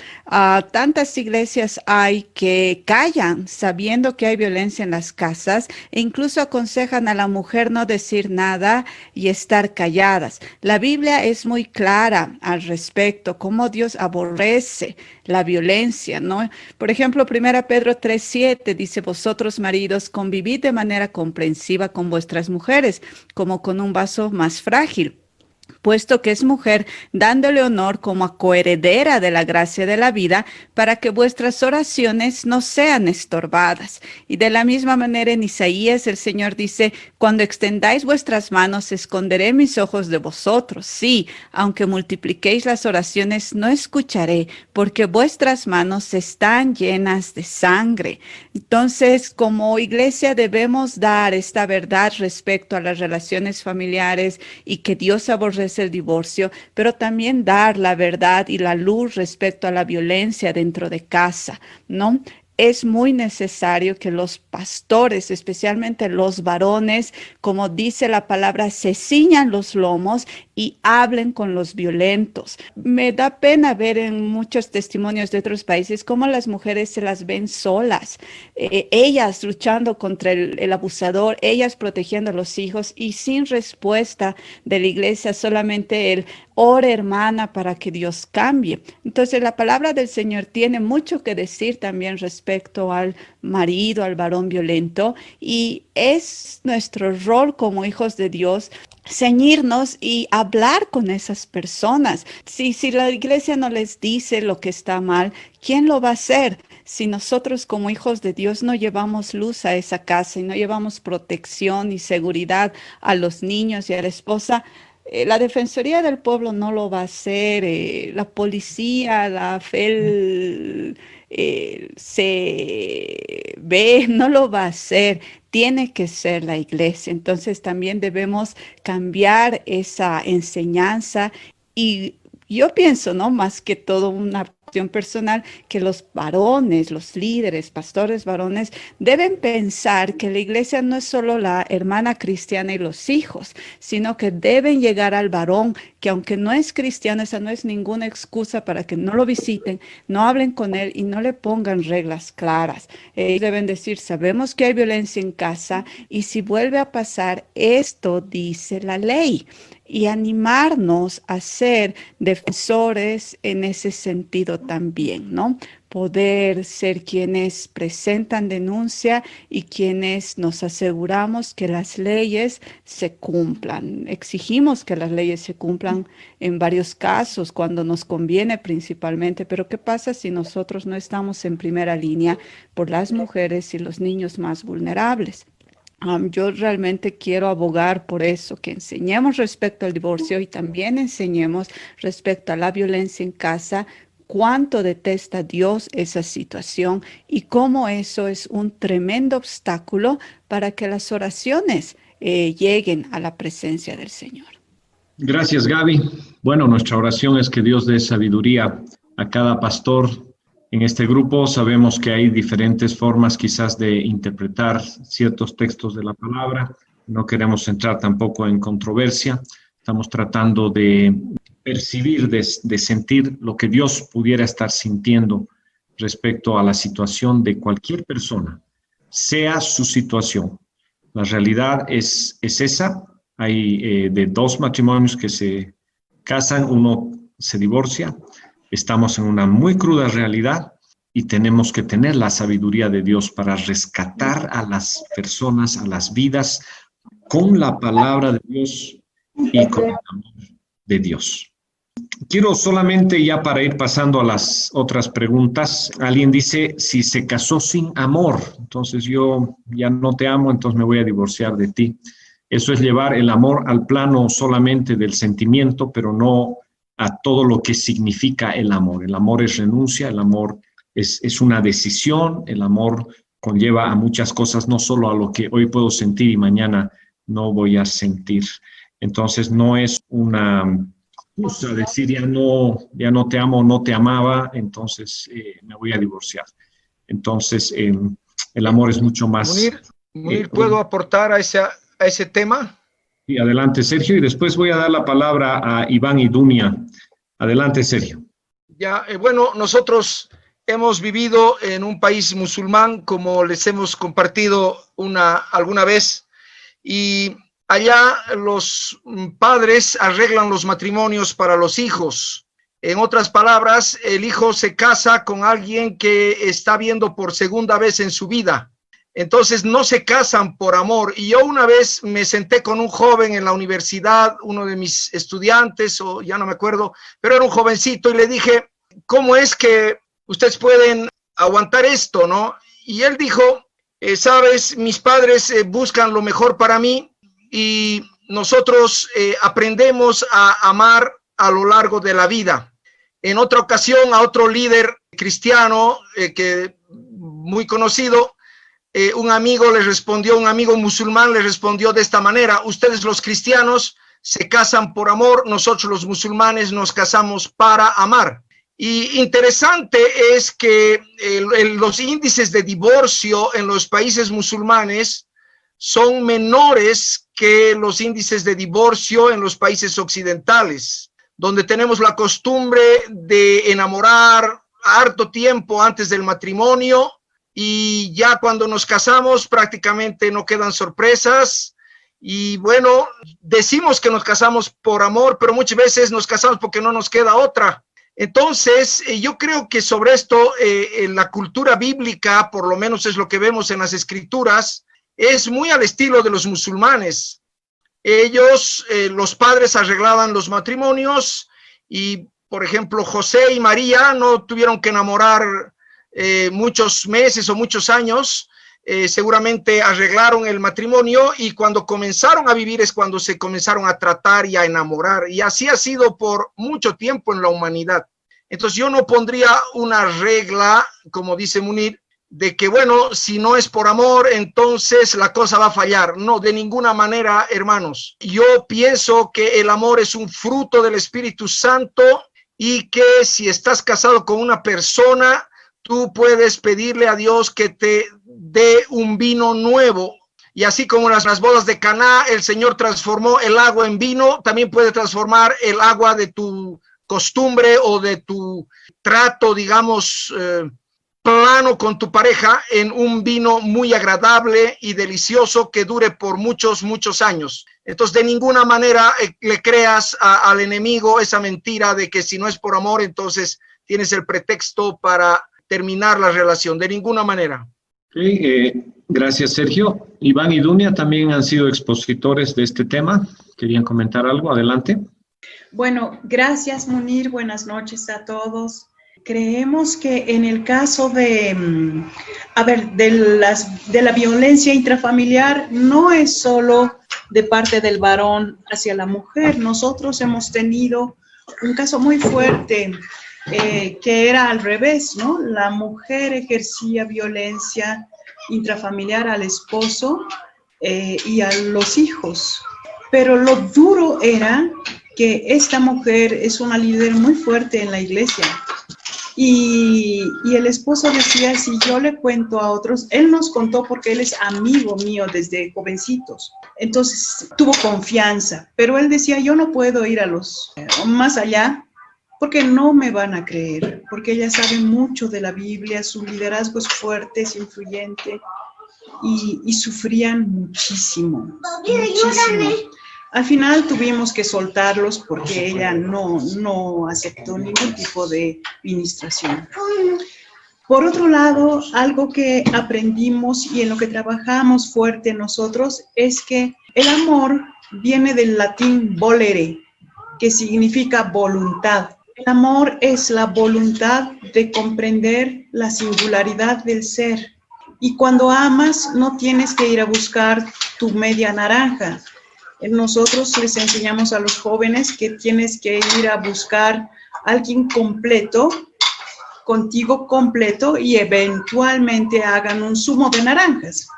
[SPEAKER 2] Tantas iglesias hay que callan sabiendo que hay violencia en las casas e incluso aconsejan a la mujer no decir nada y estar calladas. La Biblia es muy clara al respecto, cómo Dios aborrece la violencia, ¿no? Por ejemplo, 1 Pedro 3:7 dice, vosotros maridos convivid de manera comprensiva con vuestras mujeres, como con un vaso más frágil, puesto que es mujer, dándole honor como a coheredera de la gracia de la vida, para que vuestras oraciones no sean estorbadas. Y de la misma manera en Isaías el Señor dice, cuando extendáis vuestras manos, esconderé mis ojos de vosotros. Sí, aunque multipliquéis las oraciones, no escucharé, porque vuestras manos están llenas de sangre. Entonces, como iglesia debemos dar esta verdad respecto a las relaciones familiares y que Dios aborrece el divorcio, pero también dar la verdad y la luz respecto a la violencia dentro de casa, ¿no? Es muy necesario que los pastores, especialmente los varones, como dice la palabra, se ciñan los lomos y hablen con los violentos. Me da pena ver en muchos testimonios de otros países cómo las mujeres se las ven solas, ellas luchando contra el abusador, ellas protegiendo a los hijos y sin respuesta de la iglesia, solamente el ore, hermana, para que Dios cambie. Entonces la palabra del Señor tiene mucho que decir también respecto al marido, al varón violento, y es nuestro rol como hijos de Dios ceñirnos y hablar con esas personas. Si la iglesia no les dice lo que está mal, ¿quién lo va a hacer? Si nosotros como hijos de Dios no llevamos luz a esa casa y no llevamos protección y seguridad a los niños y a la esposa, la Defensoría del Pueblo no lo va a hacer, la policía, la FEL, CB, no lo va a hacer. Tiene que ser la iglesia. Entonces también debemos cambiar esa enseñanza y yo pienso, ¿no? Más que todo una cuestión personal, que los varones, los líderes, pastores varones, deben pensar que la iglesia no es solo la hermana cristiana y los hijos, sino que deben llegar al varón, que aunque no es cristiano, esa no es ninguna excusa para que no lo visiten, no hablen con él y no le pongan reglas claras. Ellos deben decir, sabemos que hay violencia en casa y si vuelve a pasar, esto dice la ley. Y animarnos a ser defensores en ese sentido también, ¿no? Poder ser quienes presentan denuncia y quienes nos aseguramos que las leyes se cumplan. Exigimos que las leyes se cumplan en varios casos, cuando nos conviene principalmente, pero ¿qué pasa si nosotros no estamos en primera línea por las mujeres y los niños más vulnerables? Yo realmente quiero abogar por eso, que enseñemos respecto al divorcio y también enseñemos respecto a la violencia en casa, cuánto detesta Dios esa situación y cómo eso es un tremendo obstáculo para que las oraciones lleguen a la presencia del Señor.
[SPEAKER 1] Gracias, Gaby. Bueno, nuestra oración es que Dios dé sabiduría a cada pastor. En este grupo sabemos que hay diferentes formas quizás de interpretar ciertos textos de la palabra. No queremos entrar tampoco en controversia. Estamos tratando de percibir, de sentir lo que Dios pudiera estar sintiendo respecto a la situación de cualquier persona, sea su situación. La realidad es esa. Hay de 2 matrimonios que se casan, uno se divorcia. Estamos en una muy cruda realidad y tenemos que tener la sabiduría de Dios para rescatar a las personas, a las vidas, con la palabra de Dios y con el amor de Dios. Quiero solamente, ya para ir pasando a las otras preguntas, alguien dice, si se casó sin amor, entonces yo ya no te amo, entonces me voy a divorciar de ti. Eso es llevar el amor al plano solamente del sentimiento, pero no a todo lo que significa el amor. El amor es renuncia, el amor es una decisión, el amor conlleva a muchas cosas, no solo a lo que hoy puedo sentir y mañana no voy a sentir. Entonces no es una excusa decir ya no te amo, no te amaba, entonces me voy a divorciar. Entonces el amor es mucho más...
[SPEAKER 3] Munir, ¿puedo aportar a ese tema?
[SPEAKER 1] Sí, adelante, Sergio, y después voy a dar la palabra a Iván y Dunia. Adelante, Sergio.
[SPEAKER 3] Ya, bueno, nosotros hemos vivido en un país musulmán, como les hemos compartido alguna vez, y allá los padres arreglan los matrimonios para los hijos. En otras palabras, el hijo se casa con alguien que está viendo por segunda vez en su vida. entonces no se casan por amor. Y yo una vez me senté con un joven en la universidad, uno de mis estudiantes, o ya no me acuerdo, pero era un jovencito, y le dije, ¿cómo es que ustedes pueden aguantar esto, no? Y él dijo, sabes, mis padres buscan lo mejor para mí, y nosotros aprendemos a amar a lo largo de la vida. En otra ocasión, a otro líder cristiano que muy conocido, un amigo musulmán le respondió de esta manera: ustedes los cristianos se casan por amor, nosotros los musulmanes nos casamos para amar. Y interesante es que los índices de divorcio en los países musulmanes son menores que los índices de divorcio en los países occidentales, donde tenemos la costumbre de enamorar harto tiempo antes del matrimonio, y ya cuando nos casamos prácticamente no quedan sorpresas. Y bueno, decimos que nos casamos por amor, pero muchas veces nos casamos porque no nos queda otra. Entonces, yo creo que sobre esto, en la cultura bíblica, por lo menos es lo que vemos en las escrituras, es muy al estilo de los musulmanes. Ellos, los padres arreglaban los matrimonios, y, por ejemplo, José y María no tuvieron que enamorar muchos meses o muchos años. Seguramente arreglaron el matrimonio, y cuando comenzaron a vivir es cuando se comenzaron a tratar y a enamorar, y así ha sido por mucho tiempo en la humanidad. Entonces yo no pondría una regla, como dice Munir, de que bueno, si no es por amor, entonces la cosa va a fallar. No, de ninguna manera, hermanos. Yo pienso que el amor es un fruto del Espíritu Santo, y que si estás casado con una persona, tú puedes pedirle a Dios que te dé un vino nuevo. Y así como en las bodas de Caná, el Señor transformó el agua en vino, también puede transformar el agua de tu costumbre o de tu trato, digamos, plano con tu pareja, en un vino muy agradable y delicioso que dure por muchos, muchos años. Entonces, de ninguna manera le creas al enemigo esa mentira de que si no es por amor, entonces tienes el pretexto para terminar la relación. De ninguna manera.
[SPEAKER 1] Sí, gracias, Sergio. Iván y Dunia también han sido expositores de este tema. ¿Querían comentar algo? Adelante.
[SPEAKER 6] Bueno, gracias, Munir. Buenas noches a todos. Creemos que en el caso de la violencia intrafamiliar, no es solo de parte del varón hacia la mujer. Nosotros hemos tenido un caso muy fuerte que era al revés, ¿no? La mujer ejercía violencia intrafamiliar al esposo y a los hijos. Pero lo duro era que esta mujer es una líder muy fuerte en la iglesia. Y el esposo decía, si yo le cuento a otros, él nos contó porque él es amigo mío desde jovencitos. Entonces tuvo confianza, pero él decía, yo no puedo ir a los más allá porque no me van a creer, porque ella sabe mucho de la Biblia, su liderazgo es fuerte, es influyente, y sufrían muchísimo, muchísimo. Al final tuvimos que soltarlos porque ella no aceptó ningún tipo de ministración. Por otro lado, algo que aprendimos y en lo que trabajamos fuerte nosotros es que el amor viene del latín volere, que significa voluntad. El amor es la voluntad de comprender la singularidad del ser. Y cuando amas, no tienes que ir a buscar tu media naranja. Nosotros les enseñamos a los jóvenes que tienes que ir a buscar a alguien completo, contigo completo, y eventualmente hagan un zumo de naranjas.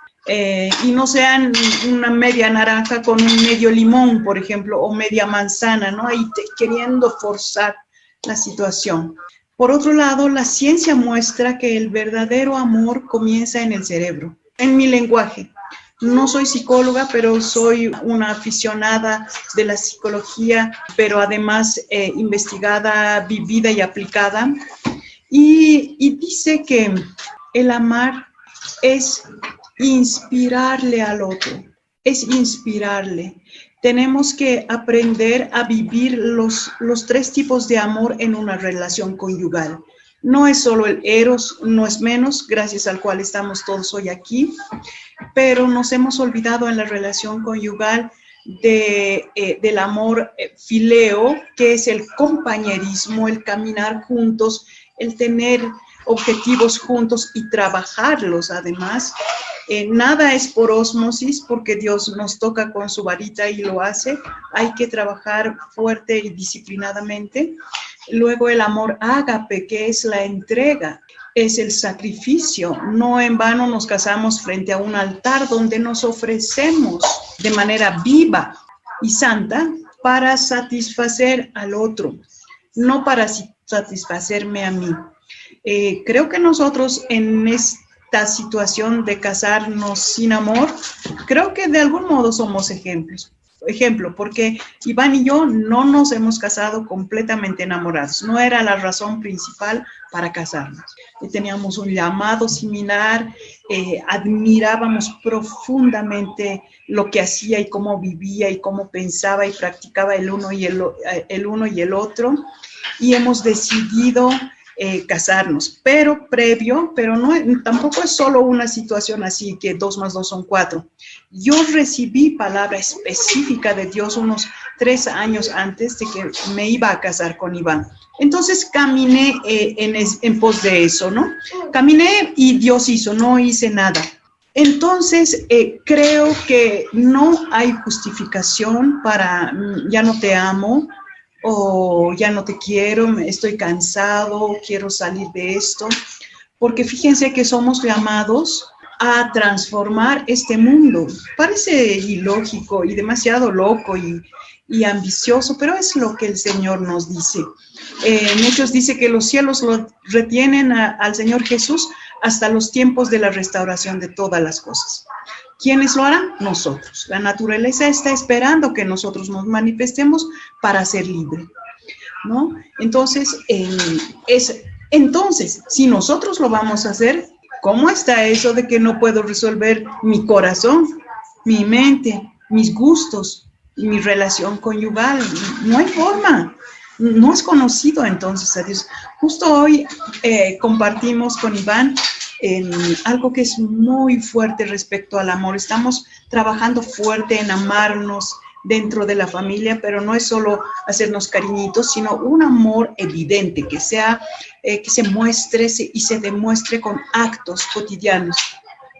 [SPEAKER 6] Y no sean una media naranja con un medio limón, por ejemplo, o media manzana, ¿no? Ahí queriendo forzar la situación. Por otro lado, la ciencia muestra que el verdadero amor comienza en el cerebro, en mi lenguaje. No soy psicóloga, pero soy una aficionada de la psicología, pero además investigada, vivida y aplicada. Y dice que el amar es inspirarle al otro, es inspirarle. Tenemos que aprender a vivir los tres tipos de amor en una relación conyugal. No es solo el eros, no es menos, gracias al cual estamos todos hoy aquí, pero nos hemos olvidado en la relación conyugal del amor fileo, que es el compañerismo, el caminar juntos, el tener objetivos juntos y trabajarlos además. Nada es por ósmosis, porque Dios nos toca con su varita y lo hace. Hay que trabajar fuerte y disciplinadamente. Luego el amor ágape, que es la entrega, es el sacrificio. No en vano nos casamos frente a un altar donde nos ofrecemos de manera viva y santa para satisfacer al otro, no para satisfacerme a mí. Creo que nosotros en esta situación de casarnos sin amor, creo que de algún modo somos ejemplo, porque Iván y yo no nos hemos casado completamente enamorados, no era la razón principal para casarnos. Teníamos un llamado similar, admirábamos profundamente lo que hacía y cómo vivía y cómo pensaba y practicaba el uno y el otro, y hemos decidido casarnos, pero tampoco es solo una situación así que 2 más 2 son 4. Yo recibí palabra específica de Dios unos 3 años antes de que me iba a casar con Iván. Entonces caminé en pos de eso, ¿no? Caminé y Dios hizo, no hice nada. Entonces, creo que no hay justificación para ya no te amo, o ya no te quiero, estoy cansado, quiero salir de esto, porque fíjense que somos llamados a transformar este mundo. Parece ilógico y demasiado loco y ambicioso, pero es lo que el Señor nos dice. En Hechos dice que los cielos lo retienen al Señor Jesús hasta los tiempos de la restauración de todas las cosas. ¿Quiénes lo harán? Nosotros. La naturaleza está esperando que nosotros nos manifestemos para ser libres, ¿no? Entonces, si nosotros lo vamos a hacer, ¿cómo está eso de que no puedo resolver mi corazón, mi mente, mis gustos, mi relación conyugal? No hay forma. No es conocido entonces a Dios. Justo hoy compartimos con Iván algo que es muy fuerte respecto al amor. Estamos trabajando fuerte en amarnos dentro de la familia, pero no es solo hacernos cariñitos, sino un amor evidente, que se muestre y se demuestre con actos cotidianos.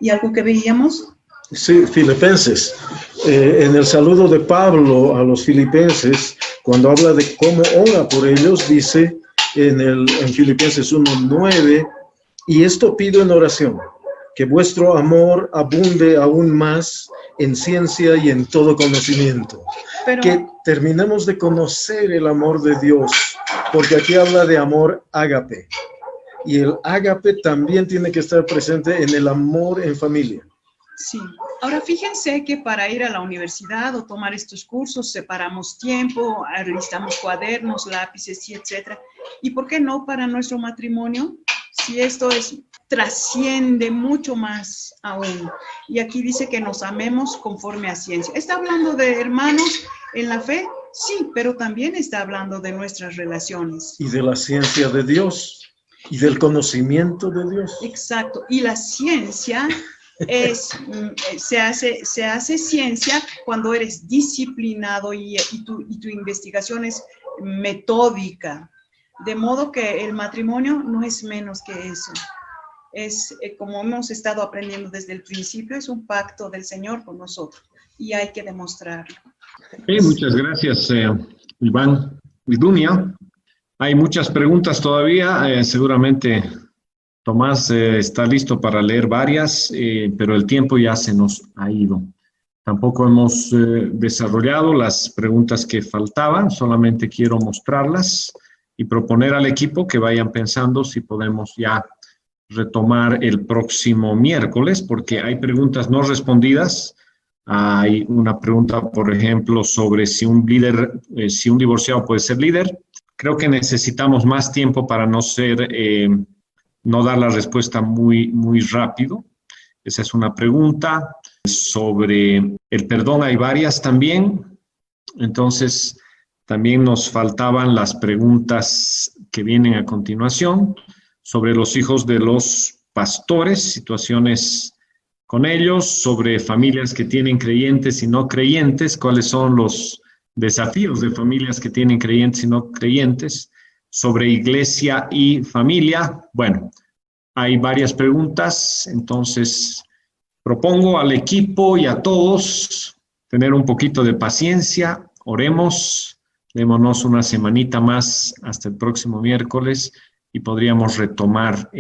[SPEAKER 6] ¿Y algo que veíamos?
[SPEAKER 7] Sí, Filipenses. En el saludo de Pablo a los filipenses, cuando habla de cómo ora por ellos, dice en Filipenses 1:9, y esto pido en oración, que vuestro amor abunde aún más en ciencia y en todo conocimiento. Que terminemos de conocer el amor de Dios, porque aquí habla de amor ágape. Y el ágape también tiene que estar presente en el amor en familia.
[SPEAKER 6] Sí. Ahora fíjense que para ir a la universidad o tomar estos cursos separamos tiempo, listamos cuadernos, lápices y etcétera. ¿Y por qué no para nuestro matrimonio? Si esto trasciende mucho más aún. Y aquí dice que nos amemos conforme a ciencia. ¿Está hablando de hermanos en la fe? Sí, pero también está hablando de nuestras relaciones.
[SPEAKER 7] Y de la ciencia de Dios, y del conocimiento de Dios.
[SPEAKER 6] Exacto. Y la ciencia se hace ciencia cuando eres disciplinado y tu investigación es metódica. De modo que el matrimonio no es menos que eso. Es, como hemos estado aprendiendo desde el principio, es un pacto del Señor con nosotros y hay que demostrarlo.
[SPEAKER 1] Muchas gracias, Iván y Dunia. Hay muchas preguntas todavía. Seguramente Tomás está listo para leer varias, pero el tiempo ya se nos ha ido. Tampoco hemos desarrollado las preguntas que faltaban, solamente quiero mostrarlas y proponer al equipo que vayan pensando si podemos ya retomar el próximo miércoles, porque hay preguntas no respondidas. Hay una pregunta, por ejemplo, sobre si un divorciado puede ser líder. Creo que necesitamos más tiempo para no dar la respuesta muy rápido. Esa es una pregunta. Sobre el perdón hay varias también. Entonces, también nos faltaban las preguntas que vienen a continuación sobre los hijos de los pastores, situaciones con ellos, sobre familias que tienen creyentes y no creyentes, cuáles son los desafíos de familias que tienen creyentes y no creyentes, sobre iglesia y familia. Bueno, hay varias preguntas, entonces propongo al equipo y a todos tener un poquito de paciencia, oremos, démonos una semanita más hasta el próximo miércoles y podríamos retomar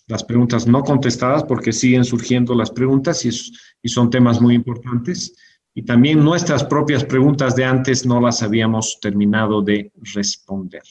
[SPEAKER 1] las preguntas no contestadas porque siguen surgiendo las preguntas y son temas muy importantes. Y también nuestras propias preguntas de antes no las habíamos terminado de responder.